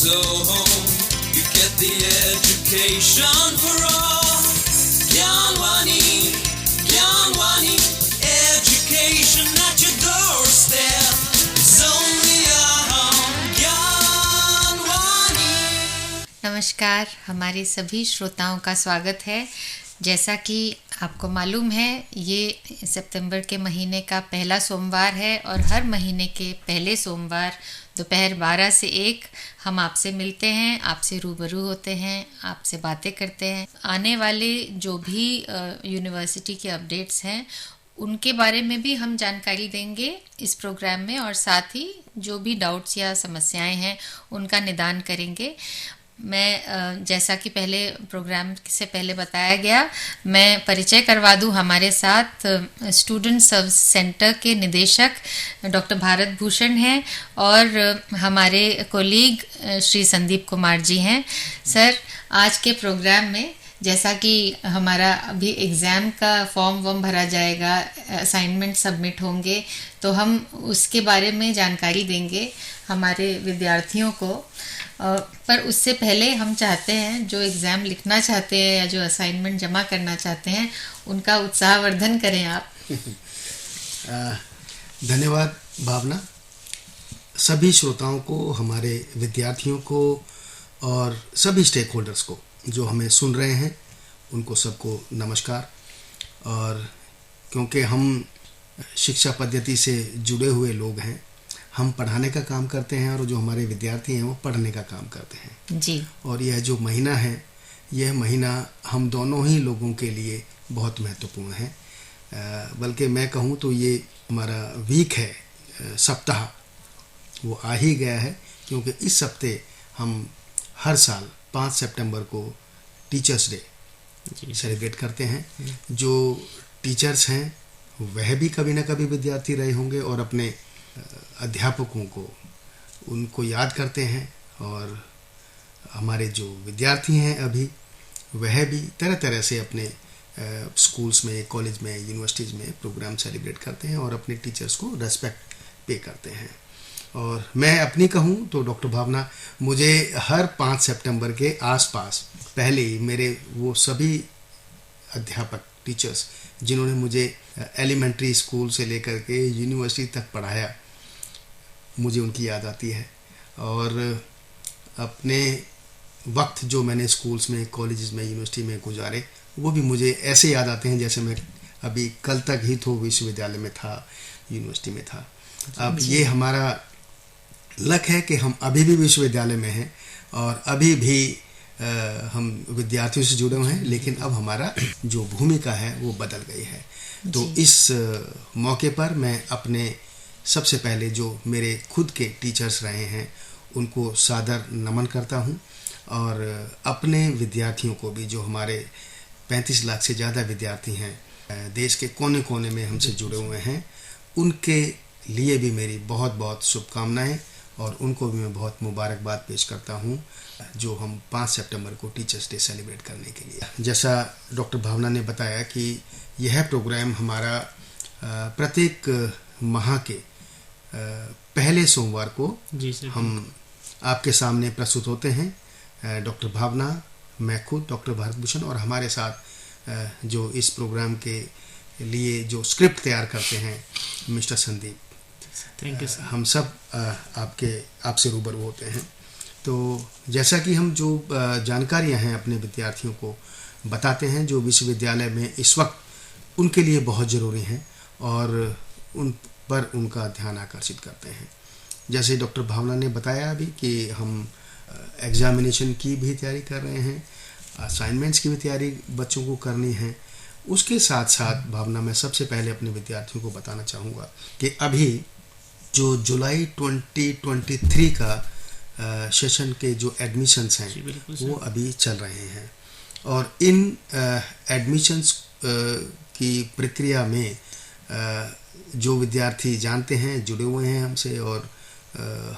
So you get the education for all. Gyanwani, Gyanwani, education at your doorstep. It's only Gyanwani. नमस्कार, हमारे सभी श्रोताओं का स्वागत है। जैसा कि आपको मालूम है, ये सितंबर के महीने का पहला सोमवार है और हर महीने के पहले सोमवार दोपहर 12 से 1 हम आपसे मिलते हैं, आपसे रूबरू होते हैं, आपसे बातें करते हैं। आने वाले जो भी यूनिवर्सिटी के अपडेट्स हैं उनके बारे में भी हम जानकारी देंगे इस प्रोग्राम में, और साथ ही जो भी डाउट्स या समस्याएं हैं उनका निदान करेंगे। मैं जैसा कि पहले प्रोग्राम से पहले बताया गया, मैं परिचय करवा दूं। हमारे साथ स्टूडेंट सर्विस सेंटर के निदेशक डॉक्टर भारत भूषण हैं और हमारे कोलीग श्री संदीप कुमार जी हैं। सर, आज के प्रोग्राम में जैसा कि हमारा अभी एग्ज़ाम का फॉर्म भरा जाएगा, असाइनमेंट सबमिट होंगे, तो हम उसके बारे में जानकारी देंगे हमारे विद्यार्थियों को। पर उससे पहले हम चाहते हैं जो एग्ज़ाम लिखना चाहते हैं या जो असाइनमेंट जमा करना चाहते हैं उनका उत्साहवर्धन करें आप। धन्यवाद भावना। सभी श्रोताओं को, हमारे विद्यार्थियों को और सभी स्टेक होल्डर्स को जो हमें सुन रहे हैं उनको सबको नमस्कार। और क्योंकि हम शिक्षा पद्धति से जुड़े हुए लोग हैं, हम पढ़ाने का काम करते हैं और जो हमारे विद्यार्थी हैं वो पढ़ने का काम करते हैं जी। और यह जो महीना है, यह महीना हम दोनों ही लोगों के लिए बहुत महत्वपूर्ण है। बल्कि मैं कहूँ तो ये हमारा वीक है, सप्ताह वो आ ही गया है, क्योंकि इस हफ्ते हम हर साल 5 सितंबर को टीचर्स डे सेलिब्रेट करते हैं। जो टीचर्स हैं वह भी कभी ना कभी विद्यार्थी रहे होंगे और अपने अध्यापकों को उनको याद करते हैं, और हमारे जो विद्यार्थी हैं अभी वह भी तरह तरह से अपने स्कूल्स में, कॉलेज में, यूनिवर्सिटीज़ में प्रोग्राम सेलिब्रेट करते हैं और अपने टीचर्स को रेस्पेक्ट पे करते हैं। और मैं अपनी कहूँ तो डॉक्टर भावना, मुझे हर 5 सितंबर के आसपास पहले ही मेरे वो सभी अध्यापक, टीचर्स जिन्होंने मुझे एलिमेंट्री स्कूल से लेकर के यूनिवर्सिटी तक पढ़ाया, मुझे उनकी याद आती है। और अपने वक्त जो मैंने स्कूल्स में, कॉलेजेस में, यूनिवर्सिटी में गुजारे, वो भी मुझे ऐसे याद आते हैं जैसे मैं अभी कल तक ही तो विश्वविद्यालय में था, यूनिवर्सिटी में था। अब ये हमारा लक है कि हम अभी भी विश्वविद्यालय में हैं और अभी भी हम विद्यार्थियों से जुड़े हुए हैं, लेकिन अब हमारा जो भूमिका है वो बदल गई है। तो इस मौके पर मैं अपने सबसे पहले जो मेरे खुद के टीचर्स रहे हैं उनको सादर नमन करता हूं, और अपने विद्यार्थियों को भी, जो हमारे 35 लाख से ज़्यादा विद्यार्थी हैं, देश के कोने कोने में हमसे जुड़े हुए हैं, उनके लिए भी मेरी बहुत बहुत शुभकामनाएं, और उनको भी मैं बहुत मुबारकबाद पेश करता हूं जो हम 5 सितंबर को टीचर्स डे सेलिब्रेट करने के लिए। जैसा डॉक्टर भावना ने बताया कि यह प्रोग्राम हमारा प्रत्येक माह के पहले सोमवार को हम आपके सामने प्रस्तुत होते हैं। डॉक्टर भावना, मैं खुद डॉक्टर भारत भूषण, और हमारे साथ जो इस प्रोग्राम के लिए जो स्क्रिप्ट तैयार करते हैं mister Sandeep. Thank you sir. हम सब आपसे रूबरू होते हैं। तो जैसा कि हम जो जानकारियां हैं अपने विद्यार्थियों को बताते हैं जो विश्वविद्यालय में इस वक्त उनके लिए बहुत ज़रूरी हैं, और उन पर उनका ध्यान आकर्षित करते हैं। जैसे डॉक्टर भावना ने बताया अभी कि हम एग्जामिनेशन की भी तैयारी कर रहे हैं, असाइनमेंट्स की भी तैयारी बच्चों को करनी है। उसके साथ साथ भावना, मैं सबसे पहले अपने विद्यार्थियों को बताना चाहूँगा कि अभी जो जुलाई 2023 का सेशन के जो एडमिशन्स हैं वो अभी चल रहे हैं, और इन एडमिशन्स की प्रक्रिया में जो विद्यार्थी जानते हैं, जुड़े हुए हैं हमसे और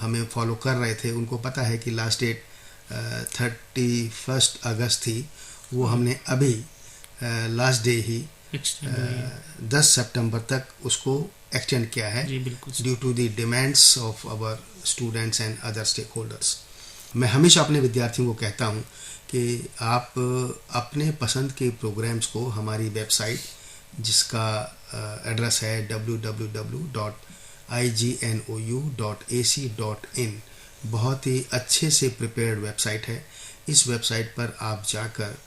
हमें फॉलो कर रहे थे, उनको पता है कि लास्ट डेट 31 अगस्त थी। वो हमने अभी लास्ट डे ही 10 सितंबर तक उसको एक्सटेंड किया है due to the demands of our students and other stakeholders. मैं हमेशा अपने विद्यार्थियों को कहता हूँ कि आप अपने पसंद के प्रोग्राम्स को हमारी वेबसाइट, जिसका एड्रेस है www.ignou.ac.in, बहुत ही अच्छे से प्रिपेयर्ड वेबसाइट है। इस वेबसाइट पर आप जाकर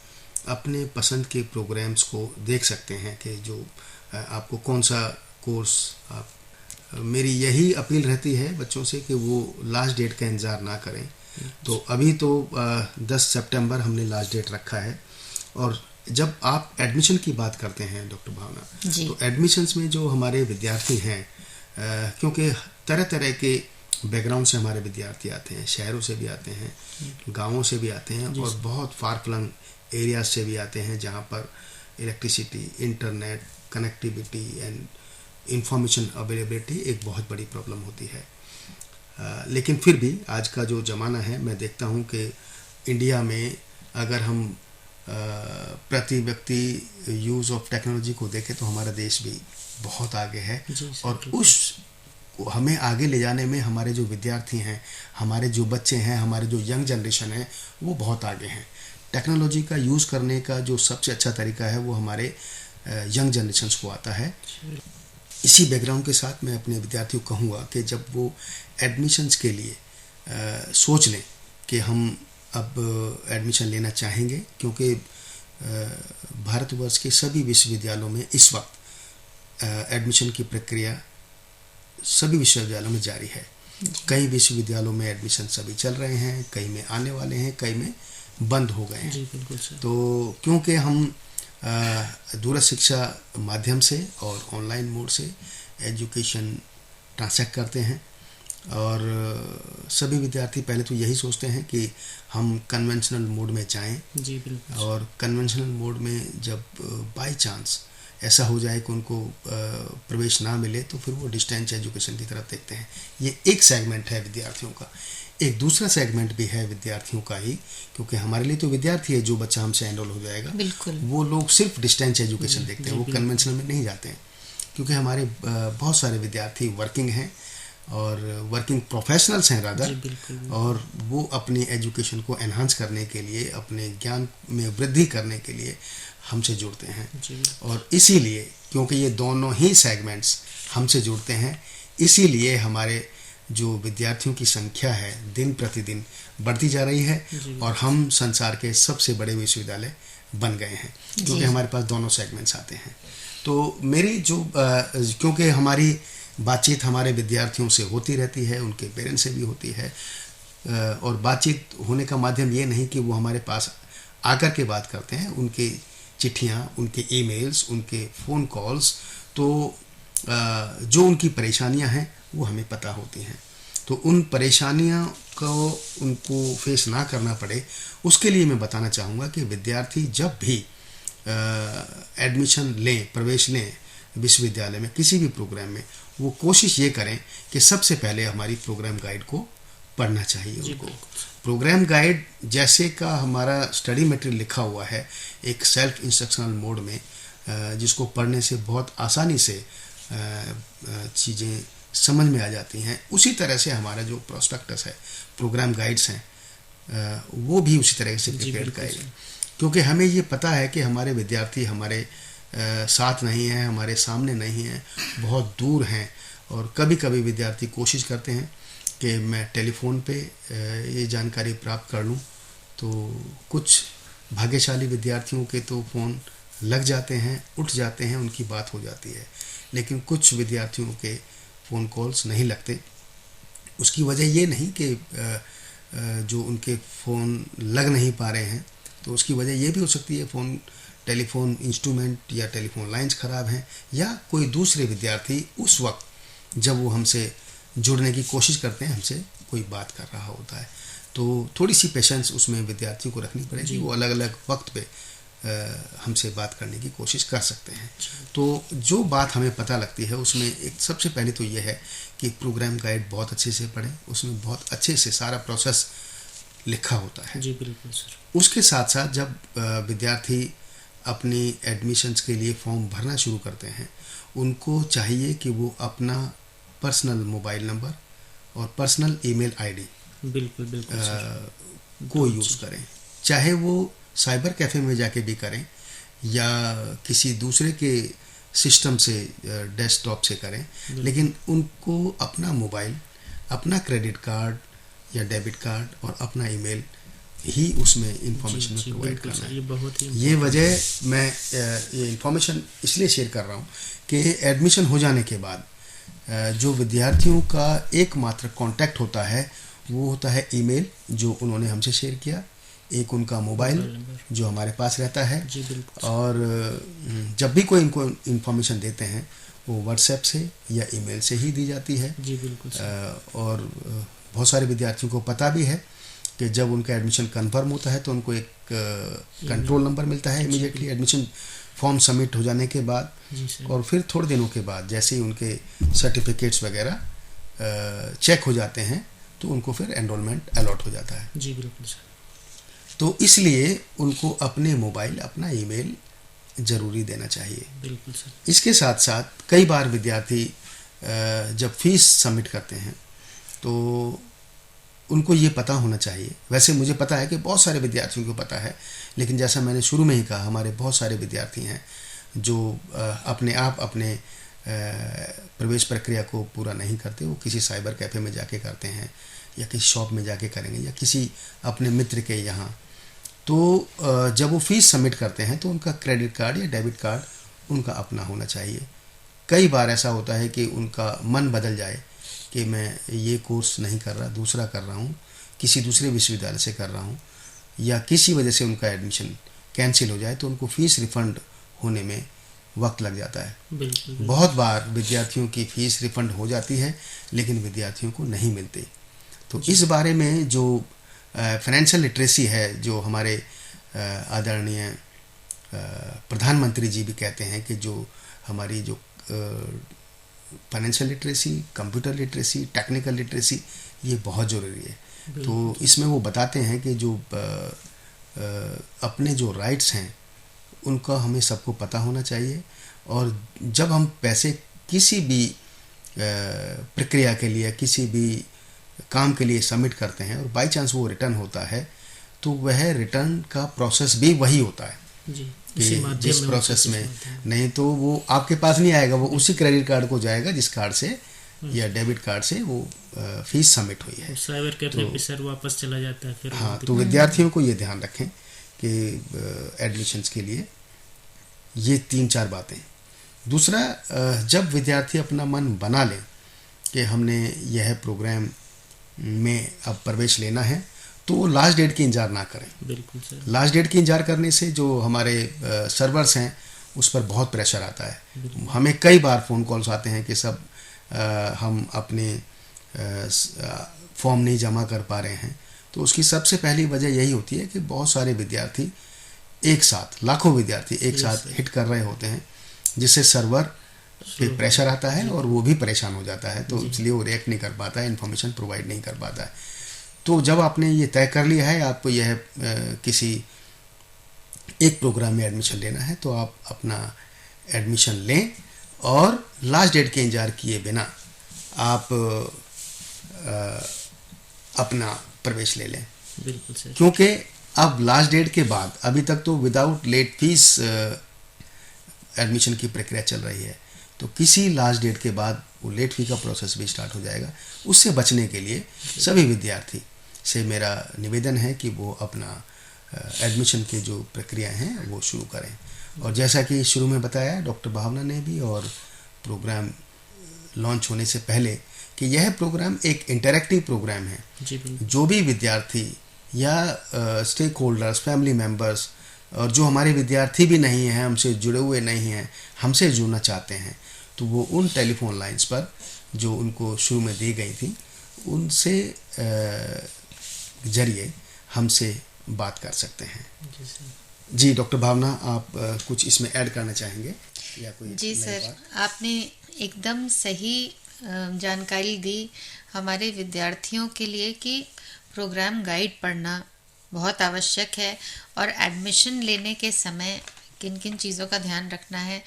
अपने पसंद के प्रोग्राम्स को देख सकते हैं कि जो आपको कौन सा कोर्स आप, मेरी यही अपील रहती है बच्चों से कि वो लास्ट डेट का इंतज़ार ना करें। तो अभी तो 10 सितंबर हमने लास्ट डेट रखा है। और जब आप एडमिशन की बात करते हैं डॉक्टर भावना, तो एडमिशन्स में जो हमारे विद्यार्थी हैं, क्योंकि तरह तरह के बैकग्राउंड से हमारे विद्यार्थी आते हैं, शहरों से भी आते हैं, गांवों से भी आते हैं, और बहुत फार फ्लंग एरियाज से भी आते हैं जहां पर electricity, internet connectivity and information availability एक बहुत बड़ी प्रॉब्लम होती है। लेकिन फिर भी आज का जो ज़माना है, मैं देखता हूं कि इंडिया में अगर हम प्रति व्यक्ति यूज़ ऑफ टेक्नोलॉजी को देखें तो हमारा देश भी बहुत आगे है। और उस हमें आगे ले जाने में हमारे जो विद्यार्थी हैं, हमारे जो बच्चे हैं, हमारे जो यंग जनरेशन है, वो बहुत आगे हैं। टेक्नोलॉजी का यूज़ करने का जो सबसे अच्छा तरीका है वो हमारे यंग जनरेशन को आता है। इसी बैकग्राउंड के साथ मैं अपने विद्यार्थियों को कहूँगा कि जब वो एडमिशन्स के लिए सोच लें कि हम अब एडमिशन लेना चाहेंगे, क्योंकि भारतवर्ष के सभी विश्वविद्यालयों में इस वक्त एडमिशन की प्रक्रिया सभी विश्वविद्यालयों में जारी है। कई विश्वविद्यालयों में एडमिशन सभी चल रहे हैं, कई में आने वाले हैं, कई में बंद हो गए हैं। तो क्योंकि हम दूरस्थ शिक्षा माध्यम से और ऑनलाइन मोड से एजुकेशन ट्रांसैक्ट करते हैं, और सभी विद्यार्थी पहले तो यही सोचते हैं कि हम कन्वेंशनल मोड में जाएं। और कन्वेंशनल मोड में जब बाय चांस ऐसा हो जाए कि उनको प्रवेश ना मिले तो फिर वो डिस्टेंस एजुकेशन की तरफ देखते हैं। ये एक सेगमेंट है विद्यार्थियों का। एक दूसरा सेगमेंट भी है विद्यार्थियों का ही, क्योंकि हमारे लिए तो विद्यार्थी है जो बच्चा हमसे एनरोल हो जाएगा, वो लोग सिर्फ डिस्टेंस एजुकेशन देखते हैं, वो कन्वेंशनल में नहीं जाते हैं। क्योंकि हमारे बहुत सारे विद्यार्थी वर्किंग हैं और वर्किंग प्रोफेशनल्स हैं रादर, और वो अपनी एजुकेशन को एनहांस करने के लिए, अपने ज्ञान में वृद्धि करने के लिए हमसे जुड़ते हैं। और इसीलिए क्योंकि ये दोनों ही सेगमेंट्स हमसे जुड़ते हैं, इसीलिए हमारे जो विद्यार्थियों की संख्या है दिन प्रतिदिन बढ़ती जा रही है, और हम संसार के सबसे बड़े विश्वविद्यालय बन गए हैं, क्योंकि हमारे पास दोनों सेगमेंट्स आते हैं। तो मेरी जो क्योंकि हमारी बातचीत हमारे विद्यार्थियों से होती रहती है, उनके पेरेंट्स से भी होती है, और बातचीत होने का माध्यम ये नहीं कि वो हमारे पास आकर के बात करते हैं, उनके चिट्ठियाँ, उनके ईमेल्स, उनके फ़ोन कॉल्स, तो जो उनकी परेशानियां हैं वो हमें पता होती हैं। तो उन परेशानियों को उनको फेस ना करना पड़े, उसके लिए मैं बताना चाहूँगा कि विद्यार्थी जब भी एडमिशन लें, प्रवेश लें विश्वविद्यालय में किसी भी प्रोग्राम में, वो कोशिश ये करें कि सबसे पहले हमारी प्रोग्राम गाइड को पढ़ना चाहिए उनको। प्रोग्राम गाइड जैसे का हमारा स्टडी मटेरियल लिखा हुआ है एक सेल्फ इंस्ट्रक्शनल मोड में, जिसको पढ़ने से बहुत आसानी से चीज़ें समझ में आ जाती हैं, उसी तरह से हमारा जो प्रोस्पेक्टस है, प्रोग्राम गाइड्स हैं, वो भी उसी तरह से प्रिपेयर करें। क्योंकि हमें ये पता है कि हमारे विद्यार्थी हमारे साथ नहीं हैं, हमारे सामने नहीं हैं, बहुत दूर हैं, और कभी कभी विद्यार्थी कोशिश करते हैं कि मैं टेलीफोन पे ये जानकारी प्राप्त कर लूँ। तो कुछ भाग्यशाली विद्यार्थियों के तो फ़ोन लग जाते हैं, उठ जाते हैं, उनकी बात हो जाती है, लेकिन कुछ विद्यार्थियों के फ़ोन कॉल्स नहीं लगते। उसकी वजह ये नहीं कि जो उनके फ़ोन लग नहीं पा रहे हैं, तो उसकी वजह ये भी हो सकती है टेलीफोन इंस्ट्रूमेंट या टेलीफोन लाइंस ख़राब हैं, या कोई दूसरे विद्यार्थी उस वक्त जब वो हमसे जुड़ने की कोशिश करते हैं, हमसे कोई बात कर रहा होता है। तो थोड़ी सी पेशेंस उसमें विद्यार्थियों को रखनी पड़ेगी, वो अलग अलग वक्त पे हमसे बात करने की कोशिश कर सकते हैं। तो जो बात हमें पता लगती है उसमें एक सबसे पहले तो ये है कि प्रोग्राम गाइड बहुत अच्छे से पढ़ें, उसमें बहुत अच्छे से सारा प्रोसेस लिखा होता है। जी बिल्कुल सर। उसके साथ साथ जब विद्यार्थी अपनी एडमिशन्स के लिए फॉर्म भरना शुरू करते हैं, उनको चाहिए कि वो अपना पर्सनल मोबाइल नंबर और पर्सनल ईमेल आईडी बिल्कुल बिल्कुल सर। को यूज़ करें, चाहे वो साइबर कैफ़े में जाके भी करें या किसी दूसरे के सिस्टम से डेस्कटॉप से करें, लेकिन उनको अपना मोबाइल, अपना क्रेडिट कार्ड या डेबिट कार्ड और अपना ईमेल ही उसमें इंफॉर्मेशन में प्रोवाइड करना है। ये बहुत ही ये वजह मैं ये इंफॉर्मेशन इसलिए शेयर कर रहा हूँ कि एडमिशन हो जाने के बाद जो विद्यार्थियों का एकमात्र कांटेक्ट होता है वो होता है ईमेल जो उन्होंने हमसे शेयर किया, एक उनका मोबाइल जो हमारे पास रहता है, जी बिल्कुल। और जब भी कोई इनको इंफॉर्मेशन देते हैं वो व्हाट्सएप से या ईमेल से ही दी जाती है। जी बिल्कुल सर। और बहुत सारे विद्यार्थियों को पता भी है कि जब उनका एडमिशन कंफर्म होता है तो उनको एक कंट्रोल नंबर मिलता है इमीडिएटली एडमिशन फॉर्म सबमिट हो जाने के बाद, जी सर। और फिर थोड़े दिनों के बाद जैसे ही उनके सर्टिफिकेट्स वगैरह चेक हो जाते हैं तो उनको फिर एनरोलमेंट अलॉट हो जाता है। जी बिल्कुल सर। तो इसलिए उनको अपने मोबाइल, अपना ईमेल ज़रूरी देना चाहिए। बिल्कुल सर। इसके साथ साथ कई बार विद्यार्थी जब फीस सबमिट करते हैं तो उनको ये पता होना चाहिए, वैसे मुझे पता है कि बहुत सारे विद्यार्थियों को पता है, लेकिन जैसा मैंने शुरू में ही कहा हमारे बहुत सारे विद्यार्थी हैं जो अपने आप अपने प्रवेश प्रक्रिया को पूरा नहीं करते, वो किसी साइबर कैफ़े में जाके करते हैं या किसी शॉप में जाके करेंगे या किसी अपने मित्र के यहाँ। तो जब वो फीस सबमिट करते हैं तो उनका क्रेडिट कार्ड या डेबिट कार्ड उनका अपना होना चाहिए। कई बार ऐसा होता है कि उनका मन बदल जाए कि मैं ये कोर्स नहीं कर रहा, दूसरा कर रहा हूँ, किसी दूसरे विश्वविद्यालय से कर रहा हूँ, या किसी वजह से उनका एडमिशन कैंसिल हो जाए तो उनको फ़ीस रिफ़ंड होने में वक्त लग जाता है। बिल्कुल। बहुत बार विद्यार्थियों की फ़ीस रिफ़ंड हो जाती है लेकिन विद्यार्थियों को नहीं मिलती। तो इस बारे में जो फाइनेंशियल लिटरेसी है, जो हमारे आदरणीय प्रधानमंत्री जी भी कहते हैं कि जो हमारी जो financial literacy, computer literacy, technical literacy, ये बहुत ज़रूरी है। तो इसमें वो बताते हैं कि जो अपने जो राइट्स हैं उनका हमें सबको पता होना चाहिए, और जब हम पैसे किसी भी प्रक्रिया के लिए, किसी भी काम के लिए सबमिट करते हैं और बाई चांस वो रिटर्न होता है तो वह रिटर्न का प्रोसेस भी वही होता है जी, कि जिस प्रोसेस में, नहीं तो वो आपके पास नहीं आएगा, वो उसी क्रेडिट कार्ड को जाएगा जिस कार्ड से या डेबिट कार्ड से वो फीस सबमिट हुई है। साइबर कैफे पे सर वापस चला जाता है फिर। हाँ, तो विद्यार्थियों को ये ध्यान रखें कि एडमिशन्स के लिए ये 3-4 बातें। दूसरा, जब विद्यार्थी अपना मन बना लें कि हमने यह प्रोग्राम में अब प्रवेश लेना है तो लास्ट डेट की इंतजार ना करें। बिल्कुल सर। लास्ट डेट की इंतजार करने से जो हमारे सर्वर्स हैं उस पर बहुत प्रेशर आता है। हमें कई बार फ़ोन कॉल्स आते हैं कि सब हम अपने फॉर्म नहीं जमा कर पा रहे हैं। तो उसकी सबसे पहली वजह यही होती है कि बहुत सारे विद्यार्थी एक साथ, लाखों विद्यार्थी एक साथ हिट कर रहे होते हैं, जिससे सर्वर पे प्रेशर आता है और वो भी परेशान हो जाता है, तो इसलिए वो रिएक्ट नहीं कर पाता है, इन्फॉर्मेशन प्रोवाइड नहीं कर पाता है। तो जब आपने ये तय कर लिया है आपको यह किसी एक प्रोग्राम में एडमिशन लेना है तो आप अपना एडमिशन लें और लास्ट डेट के इंतजार किए बिना आप अपना प्रवेश ले लें। बिल्कुल सर। क्योंकि अब लास्ट डेट के बाद अभी तक तो विदाउट लेट फीस एडमिशन की प्रक्रिया चल रही है, तो किसी लास्ट डेट के बाद वो लेट फी का प्रोसेस भी स्टार्ट हो जाएगा। उससे बचने के लिए सभी विद्यार्थी से मेरा निवेदन है कि वो अपना एडमिशन के जो प्रक्रिया हैं वो शुरू करें। और जैसा कि शुरू में बताया डॉक्टर भावना ने भी और प्रोग्राम लॉन्च होने से पहले कि यह प्रोग्राम एक इंटरैक्टिव प्रोग्राम है। जो भी विद्यार्थी या स्टेक होल्डर्स, फैमिली मेम्बर्स और जो हमारे विद्यार्थी भी नहीं हैं, हमसे जुड़े हुए नहीं हैं, हमसे जुड़ना चाहते हैं, तो वो उन टेलीफोन लाइंस पर जो उनको शुरू में दी गई थी उनसे जरिए हमसे बात कर सकते हैं। जी डॉक्टर भावना, आप कुछ इसमें ऐड करना चाहेंगे या कोई? जी सर, आपने एकदम सही जानकारी दी हमारे विद्यार्थियों के लिए कि प्रोग्राम गाइड पढ़ना बहुत आवश्यक है और एडमिशन लेने के समय किन किन चीज़ों का ध्यान रखना है।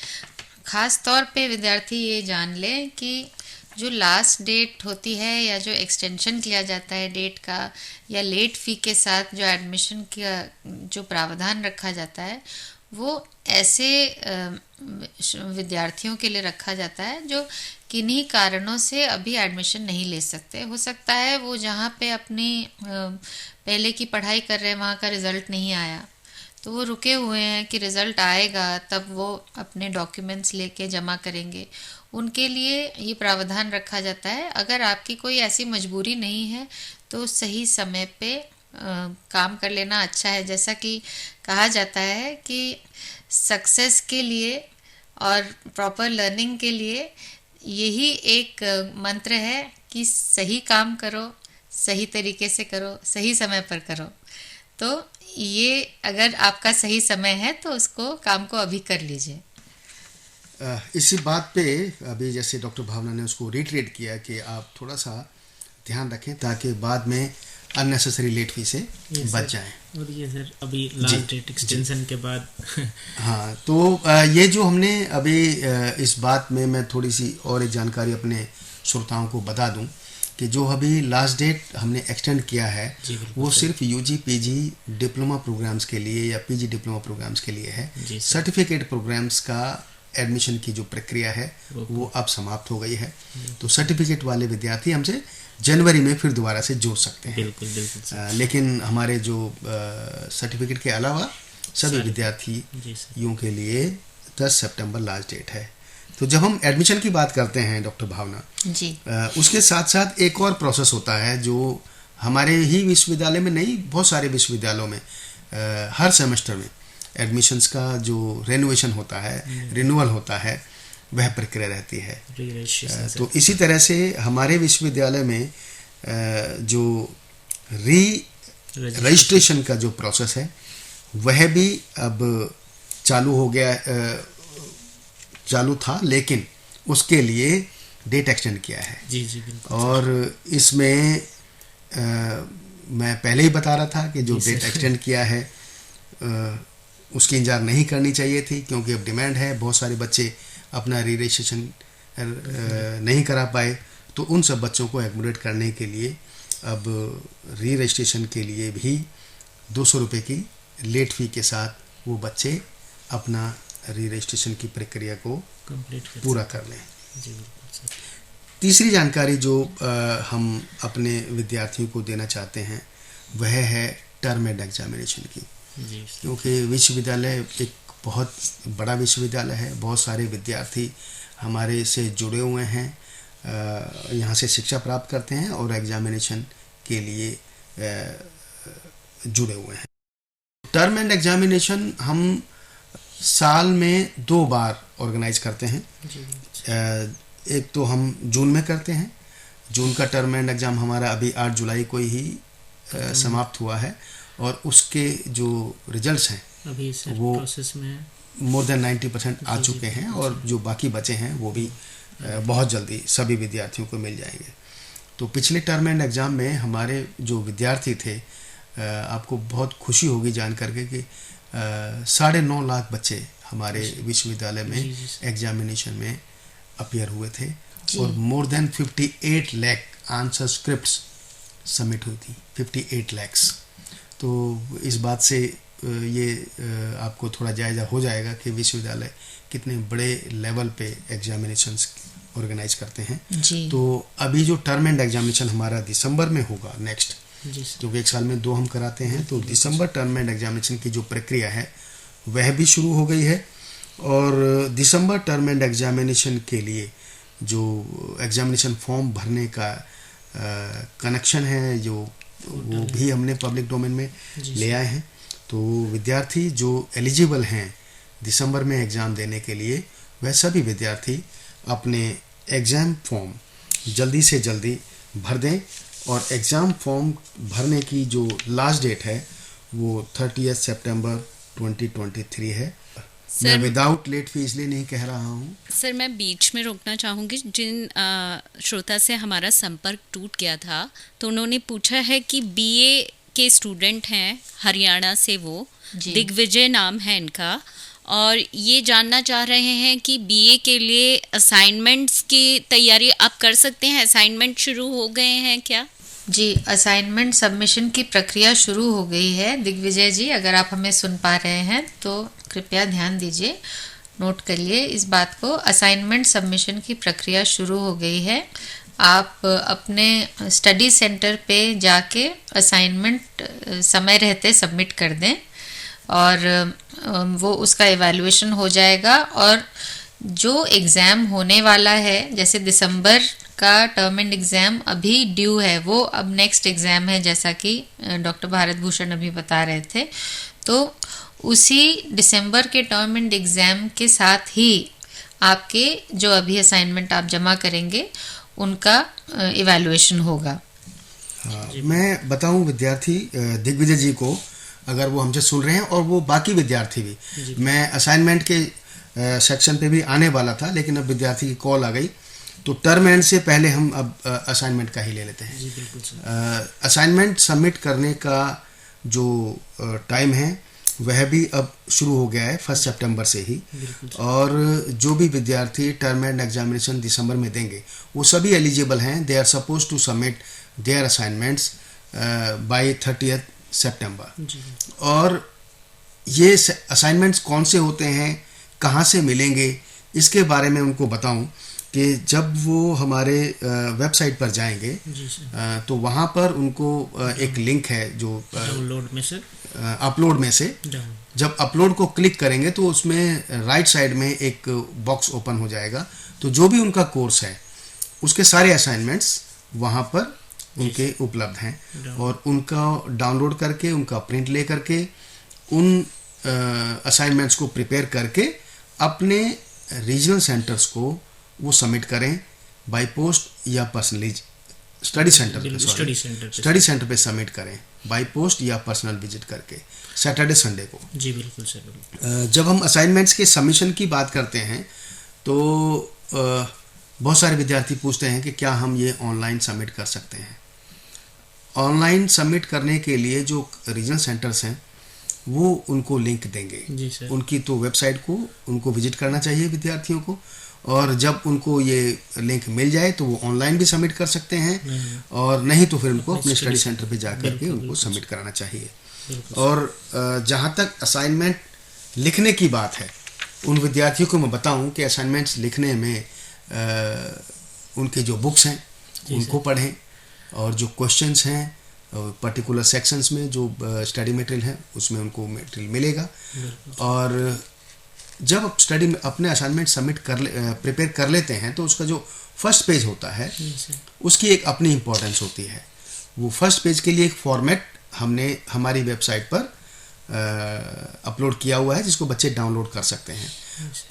ख़ास तौर पे विद्यार्थी ये जान लें कि जो लास्ट डेट होती है या जो एक्सटेंशन किया जाता है डेट का, या लेट फी के साथ जो एडमिशन का जो प्रावधान रखा जाता है, वो ऐसे विद्यार्थियों के लिए रखा जाता है जो किन्हीं कारणों से अभी एडमिशन नहीं ले सकते। हो सकता है वो जहाँ पे अपनी पहले की पढ़ाई कर रहे हैं वहाँ का रिज़ल्ट नहीं आया, तो वो रुके हुए हैं कि रिज़ल्ट आएगा तब वो अपने डॉक्यूमेंट्स लेके जमा करेंगे। उनके लिए ये प्रावधान रखा जाता है। अगर आपकी कोई ऐसी मजबूरी नहीं है तो सही समय पे काम कर लेना अच्छा है। जैसा कि कहा जाता है कि सक्सेस के लिए और प्रॉपर लर्निंग के लिए यही एक मंत्र है कि सही काम करो, सही तरीके से करो, सही समय पर करो। तो ये अगर आपका सही समय है तो उसको काम को अभी कर लीजिए। इसी बात पे अभी जैसे डॉक्टर भावना ने उसको रिट्रेट किया कि आप थोड़ा सा ध्यान रखें ताकि बाद में अननेसेसरी लेट फी से बच जाएं। और ये सर अभी लास्ट डेट एक्सटेंशन के बाद हाँ, तो ये जो हमने अभी इस बात में मैं थोड़ी सी और एक जानकारी अपने श्रोताओं को बता दूं कि जो अभी लास्ट डेट हमने एक्सटेंड किया है वो सिर्फ यूजी पीजी डिप्लोमा प्रोग्राम्स के लिए या पीजी डिप्लोमा प्रोग्राम्स के लिए है। सर्टिफिकेट प्रोग्राम्स का एडमिशन की जो प्रक्रिया है वो अब समाप्त हो गई है। तो सर्टिफिकेट वाले विद्यार्थी हमसे जनवरी में फिर दोबारा से जोड़ सकते हैं। बिल्कुल लेकिन हमारे जो सर्टिफिकेट के अलावा सभी विद्यार्थियों के लिए 10 सितंबर लास्ट डेट है। तो जब हम एडमिशन की बात करते हैं डॉक्टर भावना जी, उसके साथ साथ एक और प्रोसेस होता है जो हमारे ही विश्वविद्यालय में नहीं, बहुत सारे विश्वविद्यालयों में हर सेमेस्टर में एडमिशन्स का जो रेनोवेशन होता है, रिन्यूअल होता है, वह प्रक्रिया रहती है। तो इसी तरह से हमारे विश्वविद्यालय में जो रजिस्ट्रेशन का जो प्रोसेस है वह भी अब चालू हो गया, चालू था, लेकिन उसके लिए डेट एक्सटेंड किया है। जी बिल्कुल। और इसमें मैं पहले ही बता रहा था कि जो डेट एक्सटेंड किया है उसकी इंतजार नहीं करनी चाहिए थी, क्योंकि अब डिमांड है। बहुत सारे बच्चे अपना री रजिस्ट्रेशन नहीं करा पाए, तो उन सब बच्चों को एकोमोडेट करने के लिए अब री रजिस्ट्रेशन के लिए भी 200 रुपये की लेट फी के साथ वो बच्चे अपना री रजिस्ट्रेशन की प्रक्रिया को पूरा कर लें। जी बिल्कुल सर। तीसरी जानकारी जो हम अपने विद्यार्थियों को देना चाहते हैं वह है टर्म एंड एग्जामिनेशन की, क्योंकि विश्वविद्यालय एक बहुत बड़ा विश्वविद्यालय है। बहुत सारे विद्यार्थी हमारे से जुड़े हुए हैं, यहाँ से शिक्षा प्राप्त करते हैं और एग्जामिनेशन के लिए जुड़े हुए हैं। टर्म एंड एग्जामिनेशन हम साल में 2 बार ऑर्गेनाइज करते हैं। एक तो हम जून में करते हैं, जून का टर्म एंड एग्ज़ाम हमारा अभी 8 जुलाई को ही समाप्त हुआ है, और उसके जो रिजल्ट्स हैं अभी वो प्रोसेस में मोर देन 90% आ चुके हैं, और जो बाकी बचे हैं वो भी बहुत जल्दी सभी विद्यार्थियों को मिल जाएंगे। तो पिछले टर्म एंड एग्ज़ाम में हमारे जो विद्यार्थी थे, आपको बहुत खुशी होगी जान करके कि 9.5 लाख बच्चे हमारे विश्वविद्यालय में एग्जामिनेशन में अपीयर हुए थे, और more than 58 lakh answer scripts submit हुई थी। 58 लाख। तो इस बात से ये आपको थोड़ा जायज़ा हो जाएगा कि विश्वविद्यालय कितने बड़े लेवल पे एग्जामिनेशंस ऑर्गेनाइज करते हैं। तो अभी जो टर्म एंड एग्जामिनेशन हमारा दिसंबर में होगा नेक्स्ट, क्योंकि एक साल में 2 हम कराते हैं, तो दिसंबर टर्म एंड एग्जामिनेशन की जो प्रक्रिया है वह भी शुरू हो गई है। और दिसंबर टर्म एंड एग्जामिनेशन के लिए जो एग्जामिनेशन फॉर्म भरने का कनेक्शन है जो वो भी हमने पब्लिक डोमेन में ले आए हैं। तो विद्यार्थी जो एलिजिबल हैं दिसंबर में एग्ज़ाम देने के लिए, वह सभी विद्यार्थी अपने एग्ज़ाम फॉर्म जल्दी से जल्दी भर दें। और एग्ज़ाम फॉर्म भरने की जो लास्ट डेट है वो 30 सितंबर 2023 है। मैं विदाउट लेट फी इसलिए नहीं कह रहा हूँ सर, मैं बीच में रोकना चाहूँगी। जिन श्रोता से हमारा संपर्क टूट गया था, तो उन्होंने पूछा है कि बीए के स्टूडेंट हैं हरियाणा से, वो दिग्विजय नाम है इनका, और ये जानना चाह रहे हैं कि बीए के लिए असाइनमेंट्स की तैयारी आप कर सकते हैं। असाइनमेंट शुरू हो गए हैं क्या? जी, असाइनमेंट सबमिशन की प्रक्रिया शुरू हो गई है। दिग्विजय जी, अगर आप हमें सुन पा रहे हैं तो कृपया ध्यान दीजिए, नोट करिए इस बात को। असाइनमेंट सबमिशन की प्रक्रिया शुरू हो गई है। आप अपने स्टडी सेंटर पे जाके असाइनमेंट समय रहते सबमिट कर दें और वो उसका इवैल्यूएशन हो जाएगा। और जो एग्ज़ाम होने वाला है, जैसे दिसंबर का टर्म एंड एग्ज़ाम अभी ड्यू है, वो अब नेक्स्ट एग्ज़ाम है, जैसा कि डॉक्टर भारत भूषण अभी बता रहे थे। तो उसी दिसंबर के टर्म एंड एग्ज़ाम के साथ ही आपके जो अभी असाइनमेंट आप जमा करेंगे उनका इवैल्यूएशन होगा। हाँ, मैं बताऊं विद्यार्थी दिग्विजय जी को, अगर वो हमसे सुन रहे हैं और वो बाकी विद्यार्थी भी, मैं असाइनमेंट के सेक्शन पे भी आने वाला था, लेकिन अब विद्यार्थी की कॉल आ गई, तो टर्म एंड से पहले हम अब असाइनमेंट का ही ले लेते हैं। जी बिल्कुल सर। असाइनमेंट सबमिट करने का जो टाइम है वह भी अब शुरू हो गया है 1 सितंबर से ही। और जो भी विद्यार्थी टर्म एंड एग्जामिनेशन दिसंबर में देंगे वो सभी एलिजिबल हैं। They are suppose to submit their assignments by 30 सितंबर। और ये असाइनमेंट्स कौन से होते हैं, कहाँ से मिलेंगे, इसके बारे में उनको बताऊं कि जब वो हमारे वेबसाइट पर जाएंगे तो वहाँ पर उनको एक लिंक है जो डाउनलोड में सर, अपलोड में से जब अपलोड को क्लिक करेंगे तो उसमें राइट साइड में एक बॉक्स ओपन हो जाएगा। तो जो भी उनका कोर्स है उसके सारे असाइनमेंट्स वहाँ पर उनके उपलब्ध हैं और उनका डाउनलोड करके, उनका प्रिंट ले करके, उन असाइनमेंट्स को प्रिपेयर करके अपने रीजनल सेंटर्स को वो सबमिट करें बाय पोस्ट या पर्सनली स्टडी सेंटर पे सबमिट करें बाय पोस्ट या पर्सनल विजिट करके सैटरडे संडे को। जी बिल्कुल सर। जब हम असाइनमेंट्स के सबमिशन की बात करते हैं तो बहुत सारे विद्यार्थी पूछते हैं कि क्या हम ये ऑनलाइन सबमिट कर सकते हैं। ऑनलाइन सबमिट करने के लिए जो रीजनल सेंटर्स हैं वो उनको लिंक देंगे। जी सर। उनकी तो वेबसाइट को उनको विजिट करना चाहिए विद्यार्थियों को, और जब उनको ये लिंक मिल जाए तो वो ऑनलाइन भी सबमिट कर सकते हैं, और नहीं तो फिर उनको अपने स्टडी सेंटर पे जा करके उनको सबमिट कराना चाहिए। और जहाँ तक असाइनमेंट लिखने की बात है, उन विद्यार्थियों को मैं बताऊं कि असाइनमेंट्स लिखने में उनके जो बुक्स हैं उनको पढ़ें, और जो क्वेश्चंस हैं पर्टिकुलर सेक्शंस में जो स्टडी मटेरियल है उसमें उनको मटेरियल मिलेगा। और जब आप स्टडी में अपने असाइनमेंट सबमिट प्रिपेयर कर लेते हैं तो उसका जो फर्स्ट पेज होता है उसकी एक अपनी इम्पोर्टेंस होती है। वो फर्स्ट पेज के लिए एक फॉर्मेट हमने हमारी वेबसाइट पर अपलोड किया हुआ है, जिसको बच्चे डाउनलोड कर सकते हैं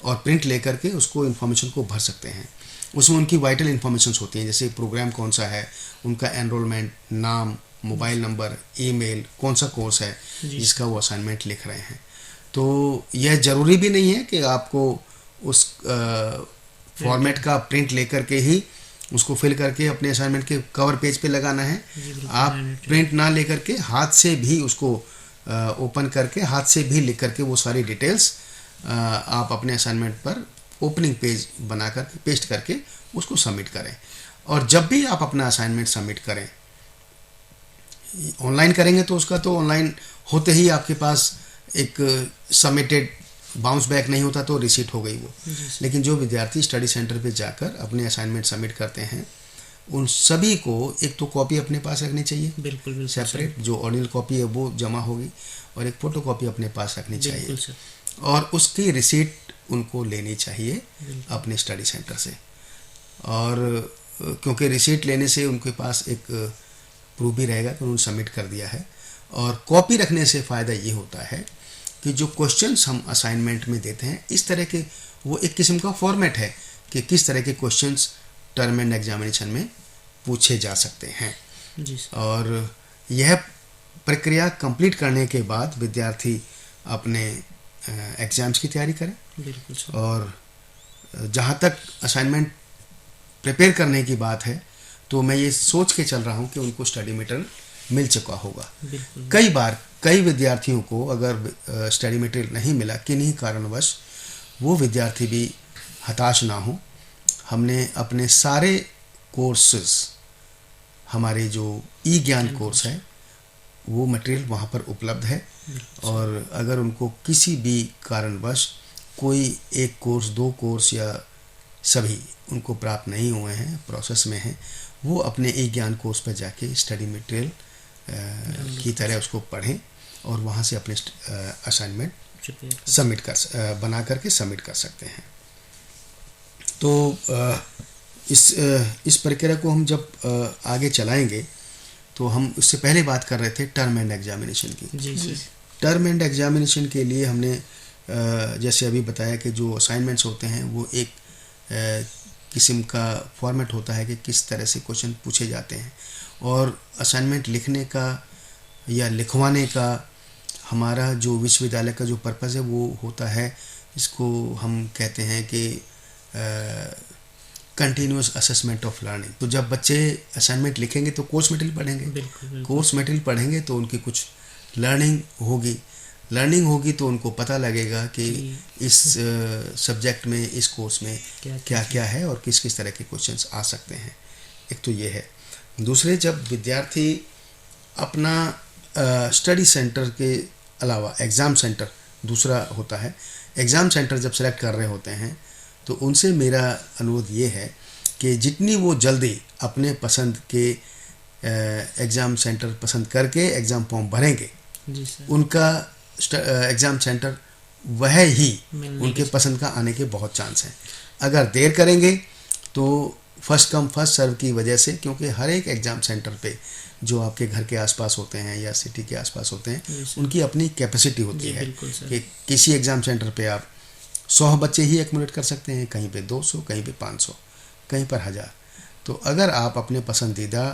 और प्रिंट लेकर के उसको इन्फॉर्मेशन को भर सकते हैं। उसमें उनकी वाइटल इन्फॉर्मेशन होती हैं, जैसे प्रोग्राम कौन सा है, उनका एनरोलमेंट, नाम, मोबाइल नंबर, ईमेल, कौन सा कोर्स है जिसका वो असाइनमेंट लिख रहे हैं। तो यह ज़रूरी भी नहीं है कि आपको उस फॉर्मेट का प्रिंट लेकर के ही उसको फिल करके अपने असाइनमेंट के कवर पेज पे लगाना है। आप प्रिंट ना लेकर के हाथ से भी उसको ओपन करके हाथ से भी लिख करके वो सारी डिटेल्स आप अपने असाइनमेंट पर ओपनिंग पेज बना करके पेस्ट करके उसको सबमिट करें। और जब भी आप अपना असाइनमेंट सबमिट करें, ऑनलाइन करेंगे तो उसका तो ऑनलाइन होते ही आपके पास एक सबमिटेड बाउंस बैक नहीं होता तो रिसीट हो गई वो। लेकिन जो विद्यार्थी स्टडी सेंटर पे जाकर अपने असाइनमेंट सबमिट करते हैं उन सभी को एक तो कॉपी अपने पास रखनी चाहिए, बिल्कुल सेपरेट जो ओरिजिनल कॉपी है वो जमा होगी, और एक फोटो कॉपी अपने पास रखनी चाहिए, और उसकी रिसीट उनको लेनी चाहिए अपने स्टडी सेंटर से। और क्योंकि रिसीट लेने से उनके पास एक प्रूफ भी रहेगा कि उन्होंने सबमिट कर दिया है। और कॉपी रखने से फ़ायदा ये होता है कि जो क्वेश्चंस हम असाइनमेंट में देते हैं, इस तरह के वो एक किस्म का फॉर्मेट है कि किस तरह के क्वेश्चंस टर्म एंड एग्जामिनेशन में पूछे जा सकते हैं। जी। और यह प्रक्रिया कंप्लीट करने के बाद विद्यार्थी अपने एग्ज़ाम्स की तैयारी करें। बिल्कुल। और जहाँ तक असाइनमेंट प्रिपेयर करने की बात है तो मैं ये सोच के चल रहा हूँ कि उनको स्टडी मटेरियल मिल चुका होगा। कई बार कई विद्यार्थियों को अगर स्टडी मटेरियल नहीं मिला, किन्हीं कारणवश, वो विद्यार्थी भी हताश ना हो। हमने अपने सारे कोर्सेज, हमारे जो ई ज्ञान कोर्स है, वो मटेरियल वहाँ पर उपलब्ध है। और अगर उनको किसी भी कारणवश कोई एक कोर्स, 2 कोर्स या सभी उनको प्राप्त नहीं हुए हैं, प्रोसेस में हैं, वो अपने ई ज्ञान कोर्स पर जाके स्टडी मटेरियल की तरह उसको पढ़ें और वहाँ से अपने असाइनमेंट सबमिट बना करके सबमिट कर सकते हैं। तो इस प्रक्रिया को हम जब आगे चलाएंगे, तो हम उससे पहले बात कर रहे थे टर्म एंड एग्जामिनेशन की। जी। टर्म एंड एग्जामिनेशन के लिए हमने जैसे अभी बताया कि जो असाइनमेंट्स होते हैं वो एक किस्म का फॉर्मेट होता है कि किस तरह से क्वेश्चन पूछे जाते हैं, और असाइनमेंट लिखने का या लिखवाने का हमारा जो विश्वविद्यालय का जो पर्पज़ है वो होता है, इसको हम कहते हैं कि कंटिन्यूस असेसमेंट ऑफ लर्निंग। तो जब बच्चे असाइनमेंट लिखेंगे तो कोर्स मटेरियल पढ़ेंगे, बिल्कुल। कोर्स मटेरियल पढ़ेंगे तो उनकी कुछ लर्निंग होगी तो उनको पता लगेगा कि इस सब्जेक्ट में, इस कोर्स में क्या क्या है और किस किस तरह के क्वेश्चंस आ सकते हैं। एक तो ये है। दूसरे, जब विद्यार्थी अपना स्टडी सेंटर के अलावा एग्ज़ाम सेंटर दूसरा होता है, एग्ज़ाम सेंटर जब सेलेक्ट कर रहे होते हैं, तो उनसे मेरा अनुरोध ये है कि जितनी वो जल्दी अपने पसंद के एग्ज़ाम सेंटर पसंद करके एग्ज़ाम फॉर्म भरेंगे, जी सर, उनका एग्ज़ाम सेंटर वह ही उनके के पसंद का आने के बहुत चांस हैं। अगर देर करेंगे तो फर्स्ट कम फर्स्ट सर्व की वजह से, क्योंकि हर एक एग्ज़ाम सेंटर पे जो आपके घर के आसपास होते हैं या सिटी के आसपास होते हैं, उनकी अपनी कैपेसिटी होती जी, है बिल्कुल सर। कि किसी एग्ज़ाम सेंटर पे आप 100 बच्चे ही एकोमोडेट कर सकते हैं, कहीं पे 200, कहीं पे 500, कहीं पर 1000। तो अगर आप अपने पसंदीदा